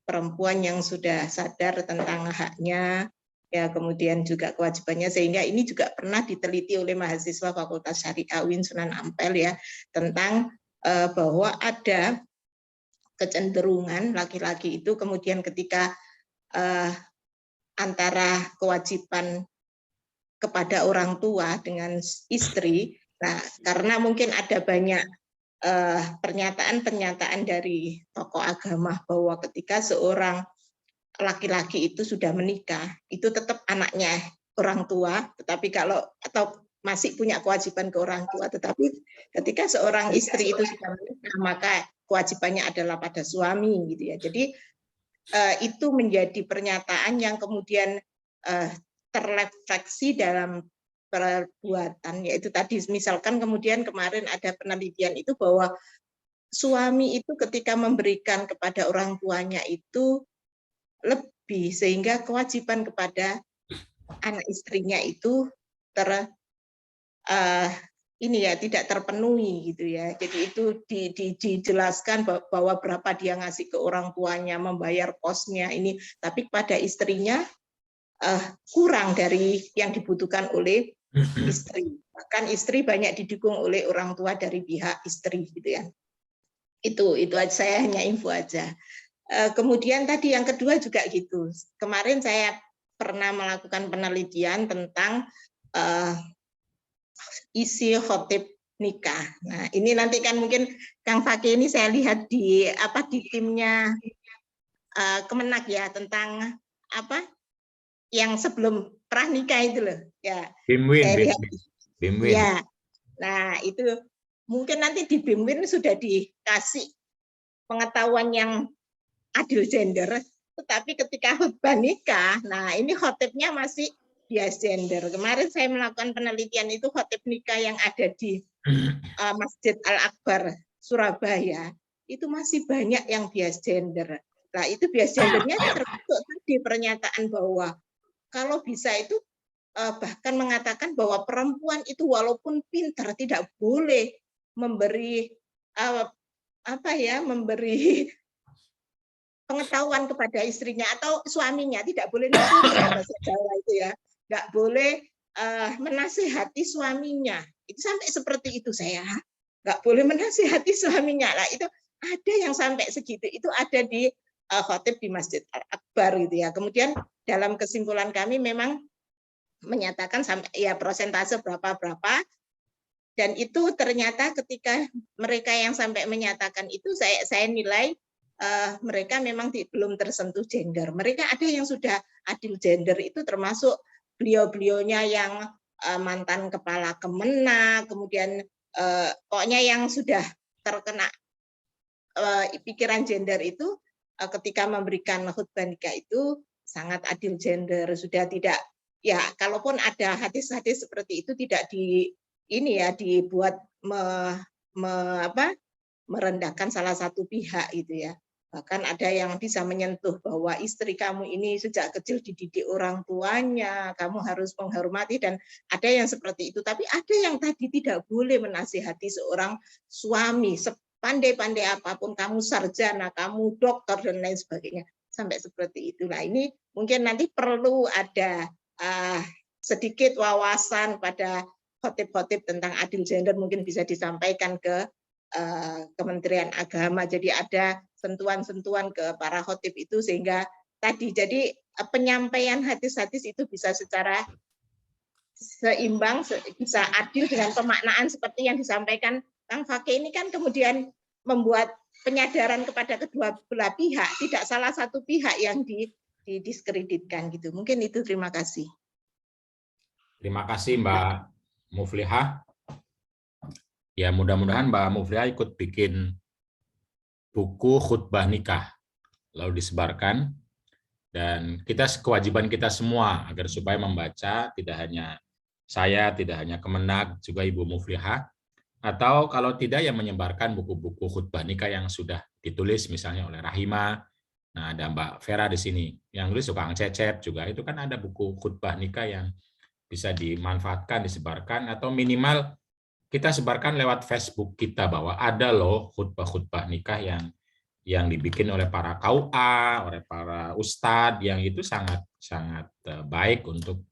perempuan yang sudah sadar tentang haknya, ya kemudian juga kewajibannya, sehingga ini juga pernah diteliti oleh mahasiswa Fakultas Syariah UIN Sunan Ampel ya, tentang bahwa ada kecenderungan laki-laki itu kemudian ketika antara kewajiban kepada orang tua dengan istri, nah karena mungkin ada banyak pernyataan-pernyataan dari tokoh agama bahwa ketika seorang laki-laki itu sudah menikah, itu tetap anaknya orang tua, tetapi kalau atau masih punya kewajiban ke orang tua, tetapi ketika seorang istri itu sudah menikah, maka kewajibannya adalah pada suami, gitu ya. Jadi itu menjadi pernyataan yang kemudian terrefleksi dalam perbuatan, yaitu tadi misalkan kemudian kemarin ada penelitian itu bahwa suami itu ketika memberikan kepada orang tuanya itu lebih, sehingga kewajiban kepada anak istrinya itu tidak terpenuhi gitu ya. Jadi itu dijelaskan bahwa berapa dia ngasih ke orang tuanya, membayar kosnya ini, tapi pada istrinya kurang dari yang dibutuhkan oleh istri. Bahkan istri banyak didukung oleh orang tua dari pihak istri gitu ya. Itu aja, saya hanya info aja. Kemudian tadi yang kedua juga gitu. Kemarin saya pernah melakukan penelitian tentang isi khotib nikah. Nah, ini nanti kan mungkin Kang Fakih ini saya lihat di timnya Kemenak ya, tentang yang sebelum pranikah itu loh. Ya. Saya lihat. BIMWIN. Ya. Nah, itu mungkin nanti di BIMWIN sudah dikasih pengetahuan yang adil gender, tetapi ketika khutbah nikah, nah ini khotibnya masih bias gender. Kemarin saya melakukan penelitian itu khotib nikah yang ada di Masjid Al-Akbar Surabaya, itu masih banyak yang bias gender. Nah, itu bias gendernya termasuk di pernyataan bahwa kalau bisa itu bahkan mengatakan bahwa perempuan itu walaupun pintar tidak boleh memberi memberi pengetahuan kepada istrinya atau suaminya, tidak boleh nusuri bahasa Jawa itu ya, nggak boleh menasihati suaminya. Itu sampai seperti itu saya, nggak boleh menasihati suaminya. Lah itu ada yang sampai segitu, itu ada di khotib di Masjid Al-Akbar gitu ya. Kemudian dalam kesimpulan kami memang menyatakan sampai ya persentase berapa Dan itu ternyata ketika mereka yang sampai menyatakan itu, saya nilai mereka memang belum tersentuh gender. Mereka ada yang sudah adil gender, itu termasuk beliau-beliaunya yang mantan kepala Kemenak, kemudian pokoknya yang sudah terkena pikiran gender itu ketika memberikan khutbah nikah itu sangat adil gender, sudah tidak, ya kalaupun ada hadis-hadis seperti itu tidak dibuat merendahkan salah satu pihak gitu ya. Bahkan ada yang bisa menyentuh bahwa istri kamu ini sejak kecil dididik orang tuanya, kamu harus menghormati, dan ada yang seperti itu. Tapi ada yang tadi tidak boleh menasihati seorang suami, sepandai-pandai apapun, kamu sarjana, kamu dokter, dan lain sebagainya. Sampai seperti itu. Nah ini mungkin nanti perlu ada sedikit wawasan pada khotib-khotib tentang adil gender, mungkin bisa disampaikan ke Kementerian Agama. Jadi ada sentuhan-sentuhan ke para khotib itu sehingga tadi jadi penyampaian hadis-hadis itu bisa secara seimbang, bisa adil dengan pemaknaan seperti yang disampaikan Kang Fakih ini kan kemudian membuat penyadaran kepada kedua belah pihak, tidak salah satu pihak yang didiskreditkan gitu. Mungkin itu, terima kasih. Terima kasih Mbak Muflihah. Ya mudah-mudahan Mbak Muflihah ikut bikin buku khutbah nikah, lalu disebarkan, dan kewajiban kita semua agar supaya membaca, tidak hanya saya, tidak hanya Kemenak, juga Ibu Muflihah, atau kalau tidak ya menyebarkan buku-buku khutbah nikah yang sudah ditulis misalnya oleh Rahima. Nah ada Mbak Vera di sini yang tulis, juga Kang Cecep juga, itu kan ada buku khutbah nikah yang bisa dimanfaatkan, disebarkan, atau minimal kita sebarkan lewat Facebook kita bahwa ada loh khutbah-khutbah nikah yang dibikin oleh para KUA, oleh para ustadz, yang itu sangat baik untuk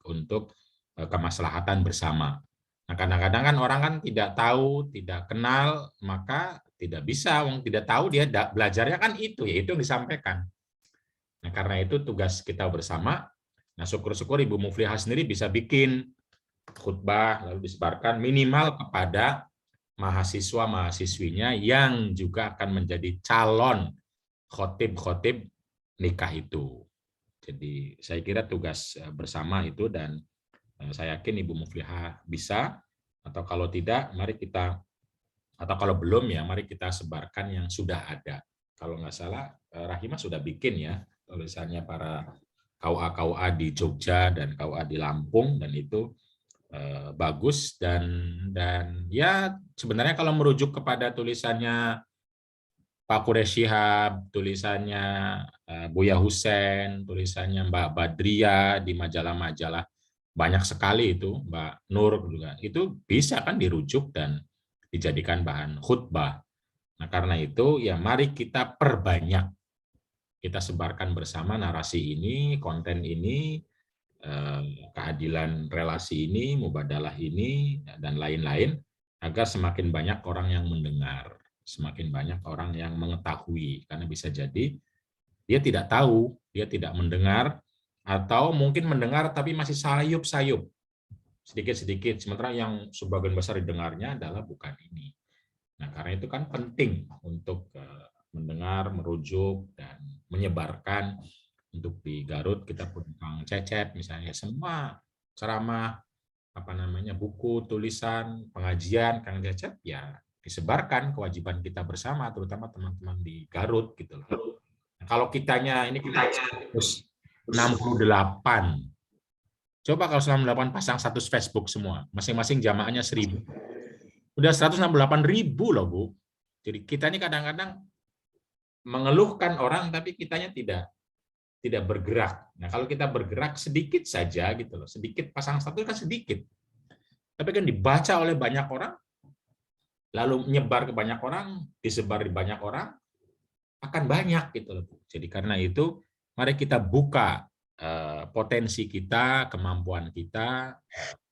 kemaslahatan bersama. Nah, kadang-kadang kan orang kan tidak tahu, tidak kenal, maka tidak bisa, tidak tahu dia belajarnya kan itu, yaitu yang disampaikan. Nah, karena itu tugas kita bersama. Nah, syukur-syukur Ibu Muflihah sendiri bisa bikin khutbah lalu disebarkan minimal kepada mahasiswa-mahasiswinya yang juga akan menjadi calon khotib-khotib nikah itu. Jadi saya kira tugas bersama itu, dan saya yakin Ibu Muflihah bisa, atau kalau tidak mari kita, atau kalau belum ya mari kita sebarkan yang sudah ada. Kalau nggak salah Rahima sudah bikin ya tulisannya para KUA di Jogja dan KUA di Lampung, dan itu bagus, dan ya sebenarnya kalau merujuk kepada tulisannya Pak Quraish Shihab, tulisannya Buya Hussein, tulisannya Mbak Badria di majalah-majalah banyak sekali itu, Mbak Nur juga, itu bisa kan dirujuk dan dijadikan bahan khutbah. Nah karena itu ya mari kita perbanyak, kita sebarkan bersama narasi ini, konten ini, keadilan relasi ini, mubadalah ini, dan lain-lain, agar semakin banyak orang yang mendengar, semakin banyak orang yang mengetahui, karena bisa jadi dia tidak tahu, dia tidak mendengar, atau mungkin mendengar tapi masih sayup-sayup, sedikit-sedikit, sementara yang sebagian besar didengarnya adalah bukan ini. Nah, karena itu kan penting untuk mendengar, merujuk, dan menyebarkan. Untuk di Garut kita punya Kang Cecep misalnya, semua ceramah, buku, tulisan, pengajian Kang Cecep ya disebarkan, kewajiban kita bersama, terutama teman-teman di Garut gitu loh. Nah, kalau kitanya ini kita 168, coba kalau 168 pasang status Facebook semua, masing-masing jamaahnya 1000, udah 168.000 loh Bu. Jadi kita ini kadang-kadang mengeluhkan orang tapi kitanya tidak bergerak. Nah, kalau kita bergerak sedikit saja gitu loh, sedikit pasang status kan sedikit. Tapi kan dibaca oleh banyak orang, lalu menyebar ke banyak orang, disebar di banyak orang, akan banyak gitu loh. Jadi karena itu mari kita buka potensi kita, kemampuan kita,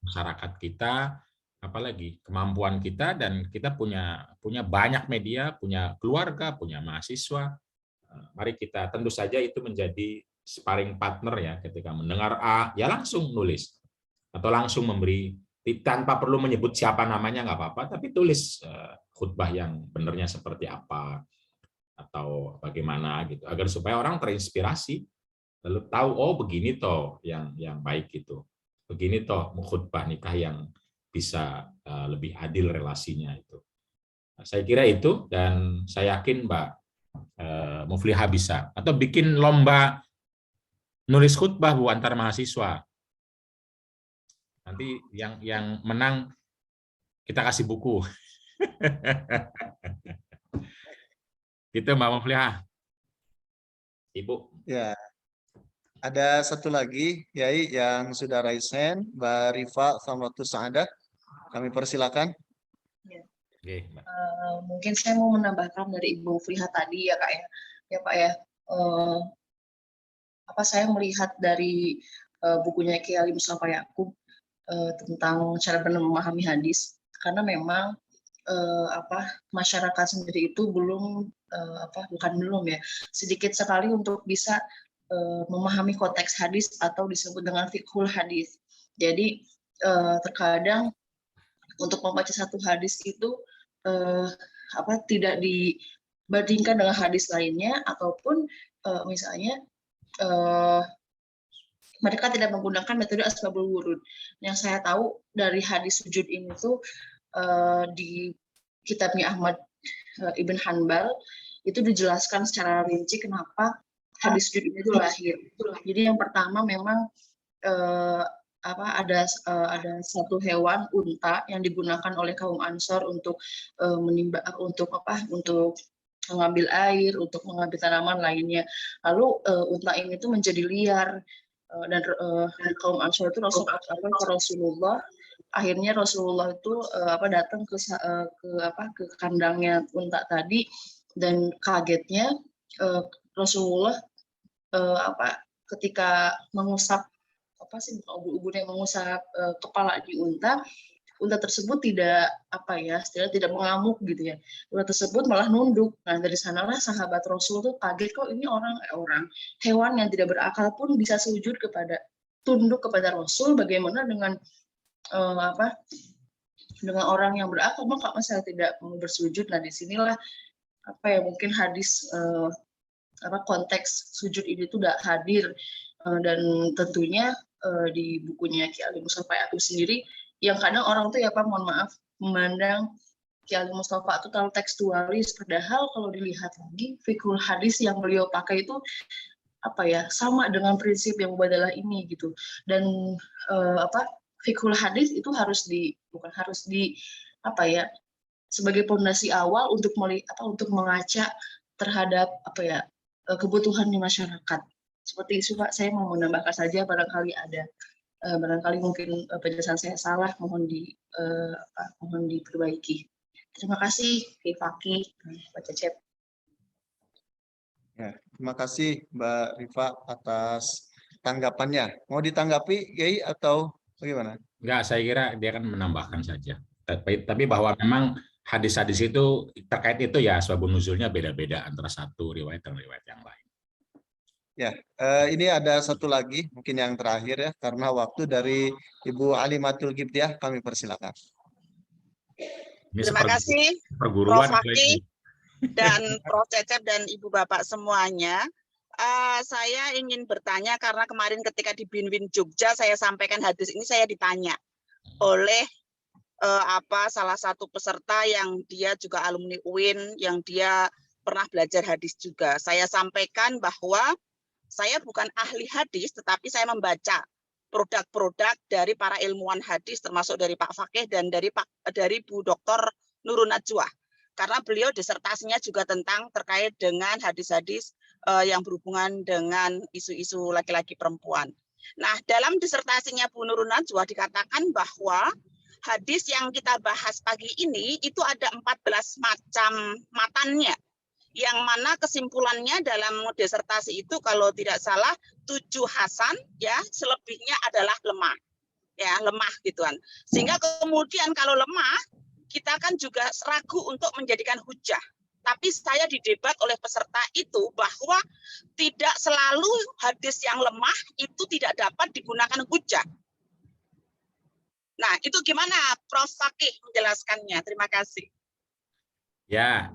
masyarakat kita, apalagi kemampuan kita, dan kita punya banyak media, punya keluarga, punya mahasiswa. Mari kita, tentu saja itu menjadi sparring partner ya, ketika mendengar A, ya langsung nulis, atau langsung memberi tanpa perlu menyebut siapa namanya nggak apa-apa, tapi tulis khutbah yang benernya seperti apa atau bagaimana gitu, agar supaya orang terinspirasi lalu tahu oh begini toh yang baik itu, begini toh khutbah nikah yang bisa lebih adil relasinya itu. Nah, saya kira itu, dan saya yakin Mbak Muflihah bisa, atau bikin lomba nulis khutbah Bu antar mahasiswa. Nanti yang menang kita kasih buku. Gitu Mbak Muflihah. Ibu. Ya, ada satu lagi Yai yang sudah raise hand, Mbak Rifa Samratus Saadah. Kami persilakan. Oke, Mbak. Mungkin saya mau menambahkan dari Ibu Friha tadi ya Kak ya. Ya Pak ya. Saya melihat dari bukunya Kiai Ali Mustafa Yaakub tentang cara benar memahami hadis, karena memang masyarakat sendiri itu sedikit sekali untuk bisa memahami konteks hadis atau disebut dengan fiqhul hadis. Jadi terkadang untuk membaca satu hadis itu tidak dibandingkan dengan hadis lainnya, ataupun misalnya mereka tidak menggunakan metode asbabul wurud. Yang saya tahu dari hadis sujud ini tuh di kitabnya Ahmad Ibn Hanbal itu dijelaskan secara rinci kenapa hadis sujud ini tuh lahir. Jadi yang pertama memang ada satu hewan unta yang digunakan oleh kaum Ansor untuk untuk mengambil air, untuk mengambil tanaman lainnya. Lalu unta ini tuh menjadi liar, dan kaum Ansor itu Rasulullah. Akhirnya Rasulullah itu datang ke kandangnya unta tadi, dan kagetnya Rasulullah ketika mengusap ubun-ubun yang mengusap kepala di unta tersebut tidak mengamuk gitu ya. Unta tersebut malah nunduk. Nah, dari sanalah sahabat Rasul tuh kaget, kok ini hewan yang tidak berakal pun bisa tunduk kepada Rasul, bagaimana dengan dengan orang yang berakal, maka saya tidak mau bersujud. Nah, disinilah mungkin hadis konteks sujud ini tuh udah hadir, dan tentunya di bukunya Kiai Ali Mustafa Yaakub sendiri, yang kadang orang tuh memandang Kiai Ali Mustafa itu terlalu tekstualis, padahal kalau dilihat lagi fiqhul hadis yang beliau pakai itu sama dengan prinsip yang mubadalah ini gitu. Dan fiqhul hadis itu sebagai pondasi awal untuk mengaca terhadap kebutuhan di masyarakat. Seperti itu Pak, saya mau menambahkan saja, barangkali mungkin penjelasan saya salah, mohon diperbaiki. Terima kasih Fakih, Pak Cecep. Ya, terima kasih Mbak Rifa atas tanggapannya. Mau ditanggapi Yai atau bagaimana? Enggak, saya kira dia akan menambahkan saja. Tapi bahwa memang hadis-hadis itu terkait itu ya, asbabun nuzulnya beda-beda antara satu riwayat dan riwayat yang lain. Ya, ini ada satu lagi, mungkin yang terakhir ya, karena waktu dari Ibu Alimatul Qibtiyah, kami persilakan. Terima kasih Prof. Fakih dan Prof. Cecep dan Ibu Bapak semuanya. Saya ingin bertanya, karena kemarin ketika di Binwin Jogja saya sampaikan hadis ini, saya ditanya oleh salah satu peserta yang dia juga alumni UIN, yang dia pernah belajar hadis juga. Saya sampaikan bahwa saya bukan ahli hadis, tetapi saya membaca produk-produk dari para ilmuwan hadis, termasuk dari Pak Fakih dan dari Bu Dr. Nurun Najwa. Karena beliau disertasinya juga terkait dengan hadis-hadis yang berhubungan dengan isu-isu laki-laki perempuan. Nah, dalam disertasinya Bu Nurun Najwa dikatakan bahwa hadis yang kita bahas pagi ini itu ada 14 macam matannya, yang mana kesimpulannya dalam disertasi itu kalau tidak salah 7 hasan, ya, selebihnya adalah lemah, ya, lemah gituan. Sehingga kemudian kalau lemah kita kan juga ragu untuk menjadikan hujah. Tapi saya didebat oleh peserta itu bahwa tidak selalu hadis yang lemah itu tidak dapat digunakan hujah. Nah, itu gimana Prof. Fakih menjelaskannya? Terima kasih. Ya,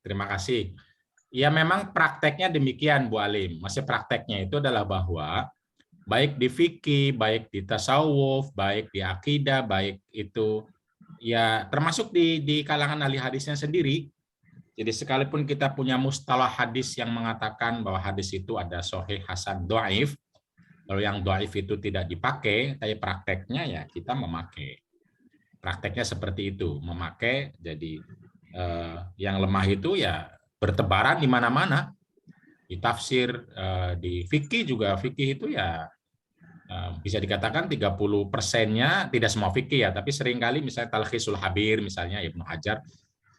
terima kasih. Ya memang prakteknya demikian Bu Alim. Masih prakteknya itu adalah bahwa baik di fikih, baik di tasawuf, baik di akidah, baik itu ya termasuk di kalangan ahli hadisnya sendiri. Jadi sekalipun kita punya mustalah hadis yang mengatakan bahwa hadis itu ada sahih, hasan, dhaif, kalau yang dhaif itu tidak dipakai, tapi prakteknya ya kita memakai. Prakteknya seperti itu, memakai. Jadi yang lemah itu ya bertebaran di mana-mana. Di tafsir, di fikih juga, fikih itu ya bisa dikatakan 30%-nya tidak semua fikih ya, tapi seringkali misalnya Talkhisul Habir misalnya Ibnu Hajar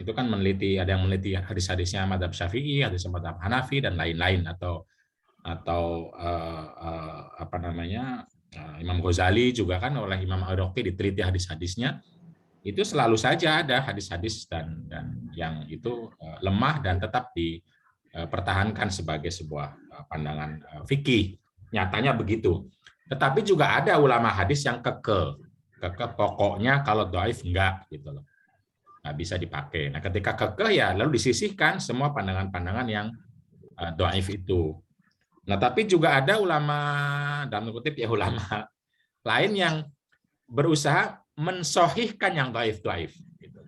itu kan meneliti, ada yang meneliti hadis-hadisnya madzhab Syafi'i, hadis madzhab Hanafi dan lain-lain, atau apa namanya Imam Ghazali juga kan oleh Imam Al-Raqi diteliti hadis-hadisnya, itu selalu saja ada hadis-hadis dan yang itu lemah dan tetap dipertahankan sebagai sebuah pandangan fikih. Nyatanya begitu. Tetapi juga ada ulama hadis yang kekeh pokoknya kalau dhaif enggak gitu loh. Nggak bisa dipakai. Nah, ketika kekeh ya lalu disisihkan semua pandangan-pandangan yang dhaif itu. Nah, tapi juga ada ulama, dalam kutip ya ulama lain yang berusaha mensohihkan yang dhaif-dhaif. Gitu.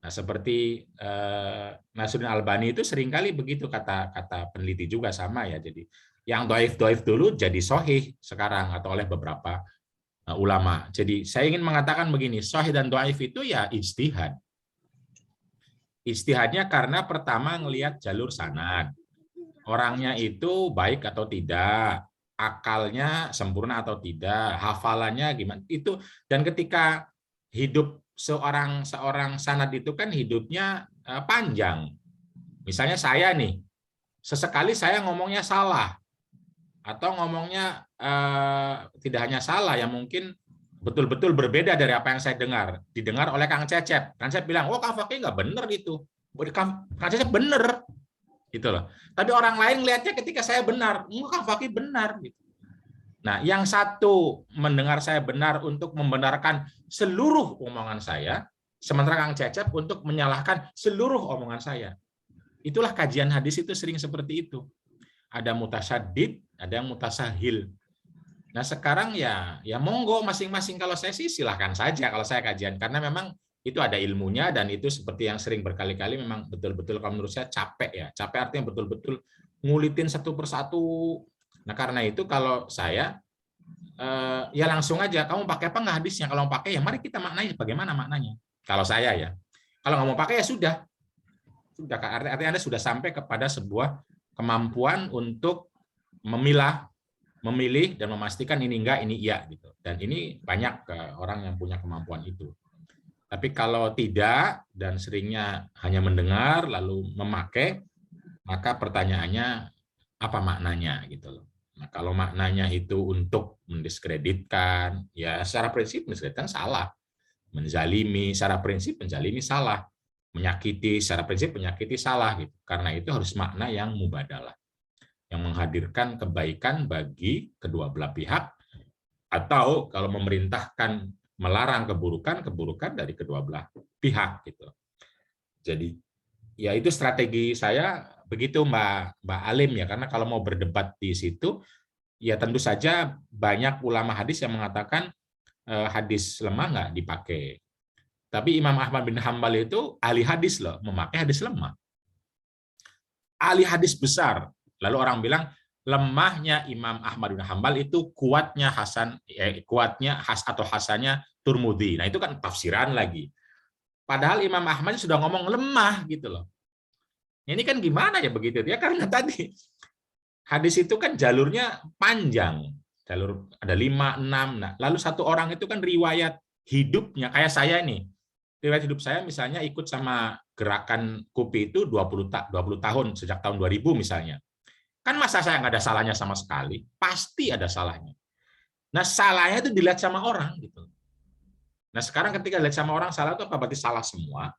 Nah, seperti Nasruddin Albani itu seringkali begitu kata peneliti juga sama ya. Jadi yang dhaif-dhaif dulu jadi sahih sekarang atau oleh beberapa ulama. Jadi saya ingin mengatakan begini, sahih dan dhaif itu ya ijtihad. Ijtihadnya karena pertama ngelihat jalur sanad. Orangnya itu baik atau tidak, akalnya sempurna atau tidak, hafalannya gimana. Itu dan ketika hidup seorang sanad itu kan hidupnya panjang. Misalnya saya nih, sesekali saya ngomongnya salah. Atau ngomongnya tidak hanya salah, ya mungkin betul-betul berbeda dari apa yang saya dengar. Didengar oleh Kang Cecep. Kang Cecep bilang, oh Kang Fakih nggak bener itu. Kang Cecep bener. Gitu loh. Tapi orang lain melihatnya ketika saya benar, Kang Fakih benar. Gitu. Nah, yang satu mendengar saya benar untuk membenarkan seluruh omongan saya, sementara Kang Cecep untuk menyalahkan seluruh omongan saya. Itulah kajian hadis itu sering seperti itu. Ada mutasyadid, ada yang mutasahil. Nah sekarang ya monggo masing-masing, kalau saya sih silahkan saja kalau saya kajian, karena memang itu ada ilmunya dan itu seperti yang sering berkali-kali memang betul-betul kalau menurut saya capek ya. Capek artinya betul-betul ngulitin satu persatu. Nah karena itu kalau saya ya langsung aja, kamu pakai apa nggak hadisnya? Kalau mau pakai ya mari kita maknai bagaimana maknanya. Kalau saya ya. Kalau nggak mau pakai ya sudah. Sudah, artinya Anda sudah sampai kepada sebuah kemampuan untuk memilah, memilih dan memastikan ini enggak, ini iya gitu. Dan ini banyak orang yang punya kemampuan itu. Tapi kalau tidak dan seringnya hanya mendengar lalu memakai, maka pertanyaannya apa maknanya gitu loh. Nah, kalau maknanya itu untuk mendiskreditkan, ya secara prinsip mendiskreditkan salah. Menzalimi secara prinsip menzalimi salah. Menyakiti secara prinsip menyakiti salah gitu. Karena itu harus makna yang mubadalah, yang menghadirkan kebaikan bagi kedua belah pihak, atau kalau memerintahkan melarang keburukan dari kedua belah pihak gitu. Jadi ya itu strategi saya begitu Mbak Alim ya, karena kalau mau berdebat di situ ya tentu saja banyak ulama hadis yang mengatakan hadis lemah nggak dipakai. Tapi Imam Ahmad bin Hambal itu ahli hadis loh, memakai hadis lemah. Ahli hadis besar. Lalu orang bilang lemahnya Imam Ahmad bin Hambal itu kuatnya hasannya Turmudi. Nah itu kan tafsiran lagi. Padahal Imam Ahmad sudah ngomong lemah gitu loh. Ini kan gimana ya begitu ya, karena tadi hadis itu kan jalurnya panjang. Jalur ada 5, 6. Nah, lalu satu orang itu kan riwayat hidupnya kayak saya nih. Riwayat hidup saya misalnya ikut sama gerakan KUPI itu 20 tahun, sejak tahun 2000 misalnya. Kan masa saya nggak ada salahnya sama sekali? Pasti ada salahnya. Nah, salahnya itu dilihat sama orang gitu. Nah, sekarang ketika dilihat sama orang salah itu apa berarti salah semua?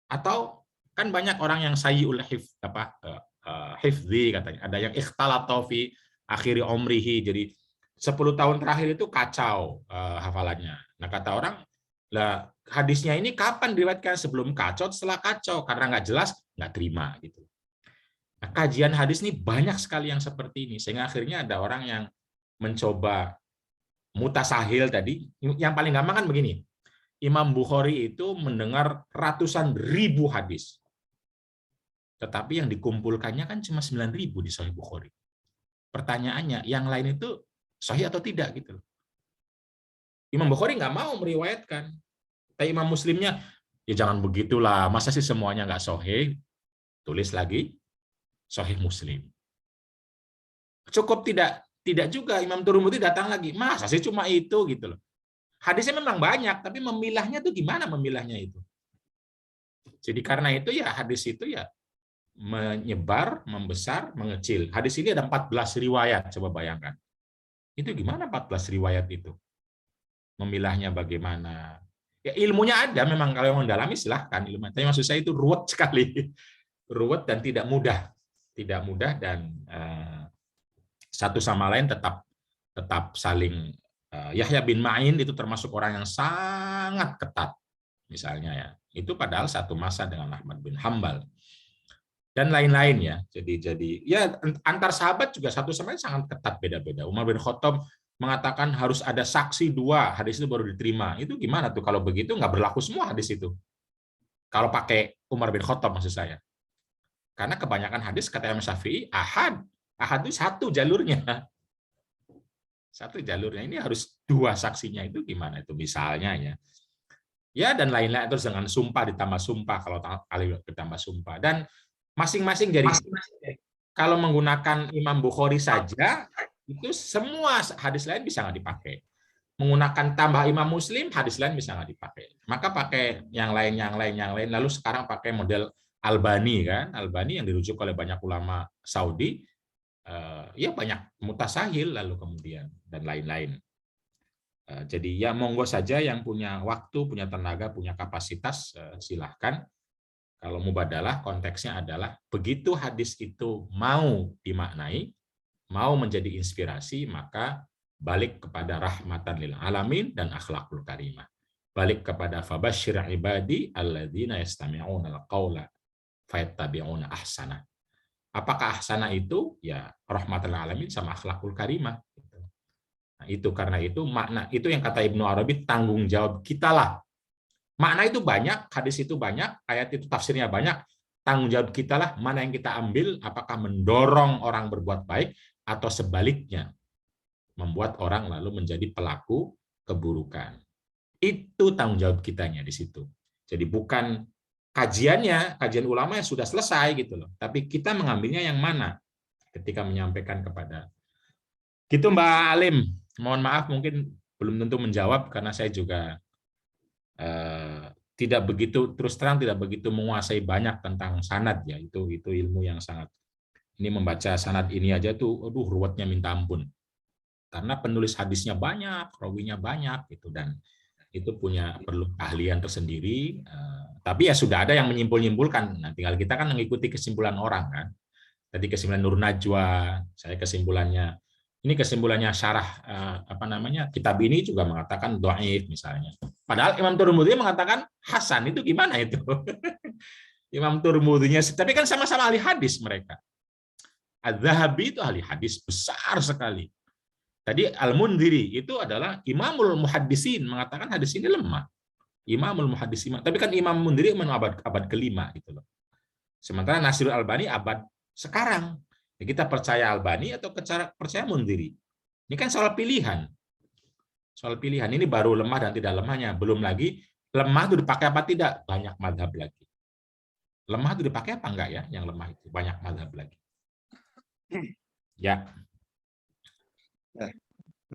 Atau kan banyak orang yang sayyi'ul hifdzi katanya. Ada yang ikhtalata fi akhiri umrihi, jadi 10 tahun terakhir itu kacau hafalannya. Nah, kata orang, lah hadisnya ini kapan diriwayatkan, sebelum kacau, setelah kacau, karena nggak jelas, nggak terima gitu. Nah, kajian hadis ini banyak sekali yang seperti ini, sehingga akhirnya ada orang yang mencoba mutasahil tadi. Yang paling gampang kan begini, Imam Bukhari itu mendengar ratusan ribu hadis, tetapi yang dikumpulkannya kan cuma 9.000 di Sahih Bukhari. Pertanyaannya, yang lain itu sahih atau tidak gitu. Imam Bukhari nggak mau meriwayatkan, tapi Imam Muslimnya, ya jangan begitulah, masa sih semuanya nggak sahih? Tulis lagi Sahih Muslim. Cukup tidak juga, Imam Tirmidzi datang lagi, masa sih cuma itu gitu loh. Hadisnya memang banyak, tapi memilahnya tuh gimana memilahnya itu? Jadi karena itu ya hadis itu ya menyebar, membesar, mengecil. Hadis ini ada 14 riwayat, coba bayangkan. Itu gimana 14 riwayat itu? Memilahnya bagaimana? Ya ilmunya ada, memang kalau yang mendalami silahkan ilmu. Tapi maksud saya itu ruwet sekali. Ruwet dan tidak mudah. Tidak mudah dan satu sama lain tetap saling. Yahya bin Ma'in itu termasuk orang yang sangat ketat. Misalnya ya. Itu padahal satu masa dengan Ahmad bin Hambal. Dan lain-lain ya. Jadi ya antar sahabat juga satu sama lain sangat ketat beda-beda. Umar bin Khattab mengatakan harus ada saksi 2, hadis itu baru diterima. Itu gimana tuh kalau begitu nggak berlaku semua hadis itu. Kalau pakai Umar bin Khattab maksud saya. Karena kebanyakan hadis kata Imam Syafi'i ahad. Ahad itu satu jalurnya. Satu jalurnya, ini harus 2 saksinya, itu gimana itu misalnya ya. Ya dan lain-lain, terus dengan sumpah ditambah sumpah, kalau kali ditambah sumpah. Dan masing-masing jadi kalau menggunakan Imam Bukhari saja itu semua hadis lain bisa nggak dipakai. Menggunakan tambah Imam Muslim, hadis lain bisa nggak dipakai. Maka pakai yang lain. Lalu sekarang pakai model Albani kan, Albani yang dirujuk oleh banyak ulama Saudi, ya banyak mutasahil lalu kemudian dan lain-lain. Jadi ya monggo saja yang punya waktu, punya tenaga, punya kapasitas, silahkan. Kalau mubadalah konteksnya adalah begitu hadis itu mau dimaknai, mau menjadi inspirasi, maka balik kepada rahmatan lil alamin dan akhlakul karimah. Balik kepada fabasyir ibadi alladzina yastami'una al-qaula fayattabi'una ahsana. Apakah ahsana itu? Ya rahmatan lil alamin sama akhlakul karimah. Nah, itu karena itu makna itu yang kata Ibnu Arabi, tanggung jawab kita lah. Makna itu banyak, hadis itu banyak, ayat itu tafsirnya banyak. Tanggung jawab kita lah mana yang kita ambil, apakah mendorong orang berbuat baik atau sebaliknya membuat orang lalu menjadi pelaku keburukan. Itu tanggung jawab kitanya di situ. Jadi bukan kajiannya, kajian ulama yang sudah selesai gitu loh. Tapi kita mengambilnya yang mana ketika menyampaikan kepada. Gitu Mbak Alim. Mohon maaf mungkin belum tentu menjawab karena saya juga tidak begitu, terus terang tidak begitu menguasai banyak tentang sanad ya. Itu ilmu yang sangat, ini membaca sanad ini aja tuh aduh ruwetnya minta ampun. Karena penulis hadisnya banyak, rawinya banyak gitu, dan itu perlu keahlian tersendiri. Tapi ya sudah ada yang menyimpulkan. Nah, tinggal kita kan mengikuti kesimpulan orang kan. Tadi kesimpulan Nur Najwa, saya kesimpulannya. Ini kesimpulannya syarah kitab ini juga mengatakan dhaif misalnya. Padahal Imam Tirmidzi mengatakan hasan, itu gimana itu? Imam Tirmidzi-nya, tapi kan sama-sama ahli hadis mereka. Az-Zahabi itu ahli hadis besar sekali. Tadi Al-Mundhiri itu adalah Imamul Muhaddisin, mengatakan hadis ini lemah. Imamul Muhaddisin. Tapi kan Imam Mundhiri abad ke-5 gitu loh. Sementara Nasirul Albani abad sekarang. Ya, kita percaya Albani atau percaya Mundhiri? Ini kan soal pilihan. Soal pilihan ini baru lemah dan tidak lemahnya. Belum lagi lemah itu dipakai apa tidak? Banyak mazhab lagi. Lemah itu dipakai apa enggak ya? Yang lemah itu banyak mazhab lagi. Ya.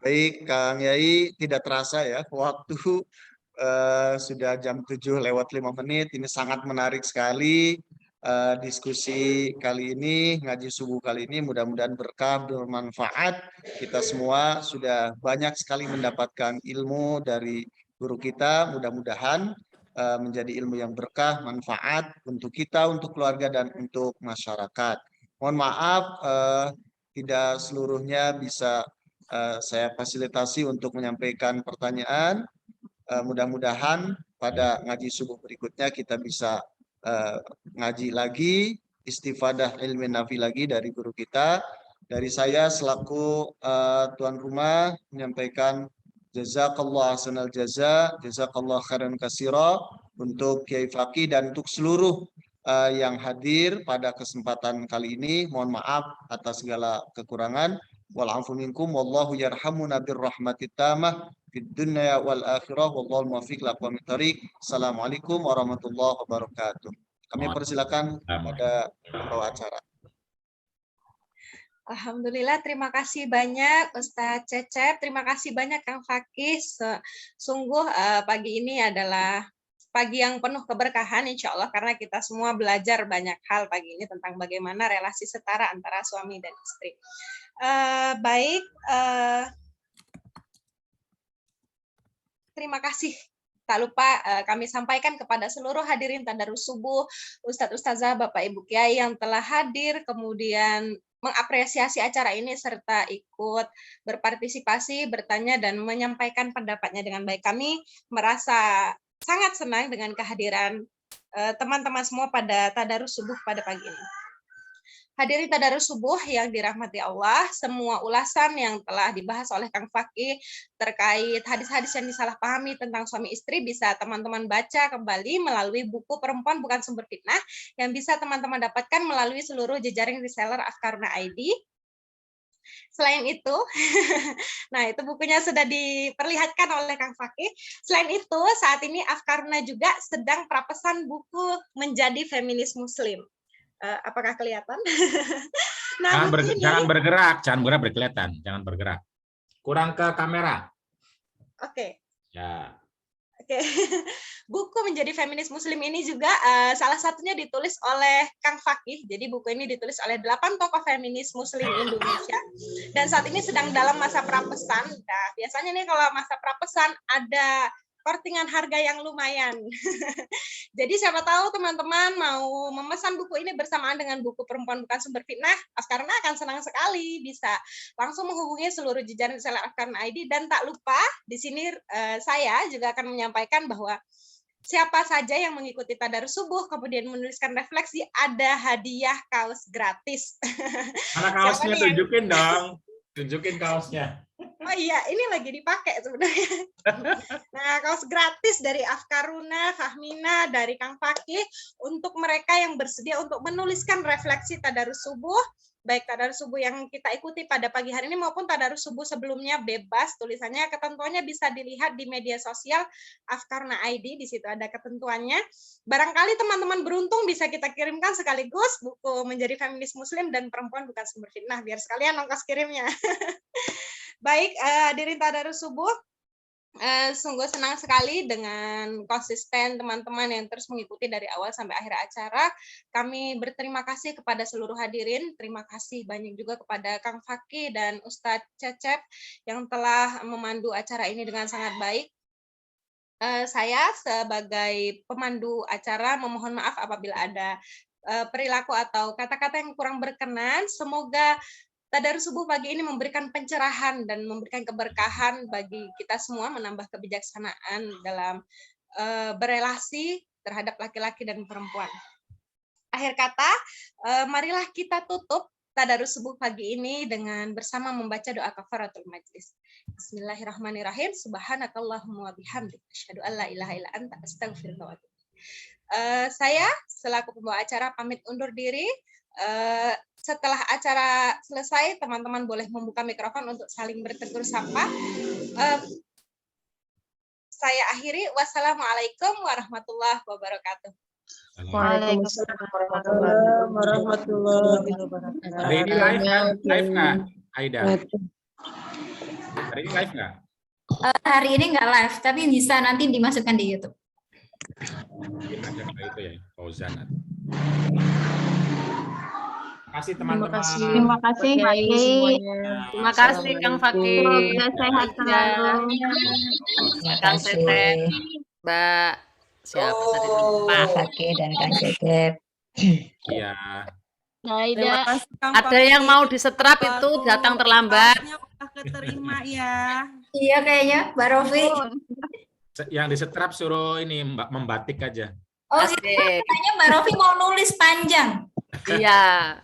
Baik, Kang Yai, tidak terasa ya waktu sudah jam 7:05. Ini sangat menarik sekali. Diskusi kali ini, ngaji subuh kali ini mudah-mudahan berkah, bermanfaat. Kita semua sudah banyak sekali mendapatkan ilmu dari guru kita, mudah-mudahan menjadi ilmu yang berkah, manfaat untuk kita, untuk keluarga, dan untuk masyarakat. Mohon maaf tidak seluruhnya bisa saya fasilitasi untuk menyampaikan pertanyaan. Mudah-mudahan pada ngaji subuh berikutnya kita bisa ngaji lagi, istifadah ilmu nafi lagi dari guru kita. Dari saya selaku tuan rumah menyampaikan jazakallah ahsanal jaza, jazakallah khairan katsira untuk Kiai Faki dan untuk seluruh yang hadir pada kesempatan kali ini. Mohon maaf atas segala kekurangan. Wal'afu minkum wallahu yarhamuna birrahmatit tamah fid dunya wal akhirah wallahu muwaffiq ila aqwamit thoriq. Assalamualaikum warahmatullahi wabarakatuh. Kami persilakan kepada pembawa acara. Alhamdulillah, terima kasih banyak Ustadz Cecep, terima kasih banyak Kang Fakih. Sungguh pagi ini adalah pagi yang penuh keberkahan insya Allah, karena kita semua belajar banyak hal pagi ini tentang bagaimana relasi setara antara suami dan istri. Terima kasih. Tak lupa kami sampaikan kepada seluruh hadirin Tadarus Subuh, Ustadz Ustazah, Bapak Ibu Kiai yang telah hadir, kemudian mengapresiasi acara ini serta ikut berpartisipasi, bertanya dan menyampaikan pendapatnya dengan baik. Kami merasa sangat senang dengan kehadiran teman-teman semua pada Tadarus Subuh pada pagi ini. Hadirin Tadarus Subuh yang dirahmati Allah, semua ulasan yang telah dibahas oleh Kang Fakih terkait hadis-hadis yang disalahpahami tentang suami istri bisa teman-teman baca kembali melalui buku Perempuan Bukan Sumber Fitnah yang bisa teman-teman dapatkan melalui seluruh jejaring reseller Afkaruna ID. Selain itu, nah itu bukunya sudah diperlihatkan oleh Kang Fakih. Selain itu, saat ini Afkaruna juga sedang prapesan buku Menjadi Feminis Muslim. Apakah kelihatan? Nah, jangan bergerak berkelihatan, jangan bergerak. Kurang ke kamera. Oke. Ya. Oke. Buku Menjadi Feminis Muslim ini juga salah satunya ditulis oleh Kang Fakih. Jadi buku ini ditulis oleh 8 tokoh feminis Muslim Indonesia. Dan saat ini sedang dalam masa prapesan. Nah, biasanya nih kalau masa prapesan ada kortingan harga yang lumayan. Jadi siapa tahu teman-teman mau memesan buku ini bersamaan dengan buku Perempuan Bukan Sumber Fitnah, Afkaruna akan senang sekali bisa langsung menghubungi seluruh jajaran reseller Afkaruna ID. Dan tak lupa di sini saya juga akan menyampaikan bahwa siapa saja yang mengikuti Tadarus Subuh kemudian menuliskan refleksi ada hadiah kaos gratis. Mana kaosnya, tunjukin dong. Tunjukin kaosnya. Oh iya, ini lagi dipakai sebenarnya. Nah, kaos gratis dari Afkaruna, Fahmina, dari Kang Fakih untuk mereka yang bersedia untuk menuliskan refleksi Tadarus Subuh, baik Tadarus Subuh yang kita ikuti pada pagi hari ini maupun Tadarus Subuh sebelumnya, bebas tulisannya. Ketentuannya bisa dilihat di media sosial Afkaruna ID, di situ ada ketentuannya. Barangkali teman-teman beruntung bisa kita kirimkan sekaligus buku Menjadi Feminis Muslim dan Perempuan Bukan Sumber Fitnah, biar sekalian ongkos kirimnya. Baik, hadirin Tadarus Subuh, sungguh senang sekali dengan konsisten teman-teman yang terus mengikuti dari awal sampai akhir acara. Kami berterima kasih kepada seluruh hadirin, terima kasih banyak juga kepada Kang Fakih dan Ustadz Cecep yang telah memandu acara ini dengan sangat baik. Saya sebagai pemandu acara memohon maaf apabila ada perilaku atau kata-kata yang kurang berkenan. Semoga Tadarus Subuh pagi ini memberikan pencerahan dan memberikan keberkahan bagi kita semua, menambah kebijaksanaan dalam berelasi terhadap laki-laki dan perempuan. Akhir kata, marilah kita tutup Tadarus Subuh pagi ini dengan bersama membaca doa kafaratul majlis. Bismillahirrahmanirrahim. Subhanakallahumma wa bihamdika asyhadu an la ilaha illa anta astaghfiruka wa atubu ilaik. Saya selaku pembawa acara pamit undur diri. Setelah acara selesai, teman-teman boleh membuka mikrofon untuk saling bertegur sapa. Saya akhiri. Wassalamualaikum warahmatullahi wabarakatuh. Waalaikumsalam warahmatullahi wabarakatuh. Hari ini live nggak, Aida? Hari ini live nggak? Hari ini nggak live, tapi bisa nanti dimasukkan di YouTube. Ada itu ya, Fauzan. Terima kasih teman-teman. Terima kasih Pak Kiai. Terima kasih Kang Fakih. Sehat selalu. Kang Cecep, Mbak siapa tadi Pak Fakih dan Kang Cecep. Iya. Ada yang mau disetrap itu datang terlambat. keterima ya. Iya kayaknya, Mbak Rofi. Yang disetrap suruh ini membatik aja. Oh, iya, katanya Mbak Rofi mau nulis panjang. Iya.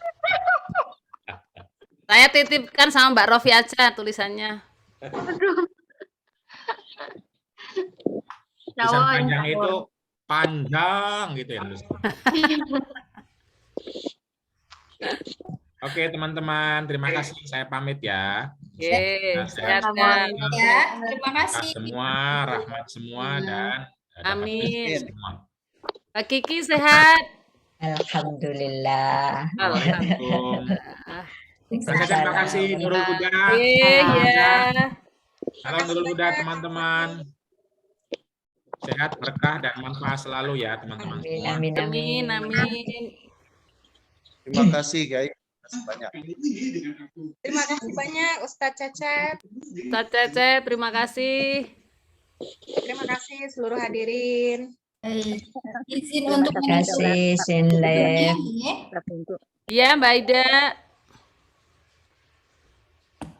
Saya titipkan sama Mbak Rofi aja tulisannya. Tulisan panjang itu panjang gitu ya. Oke teman-teman, terima kasih. Saya pamit ya. Ya, terima kasih. Semua, rahmat semua dan amin. Semua. Kak Kiki sehat? Alhamdulillah. Assalamualaikum. Terima kasih Nurul Huda. Iya. Salam Nurul Huda teman-teman. Sehat, berkah dan manfaat selalu ya teman-teman. Amin, amin, amin. Terima kasih guys. Banyak. Terima kasih banyak Ustadz Cecep. Ustadz Cecep, terima kasih. Terima kasih seluruh hadirin. Izin untuk Terima kasih, Sinlep. Iya, Mbak Ida.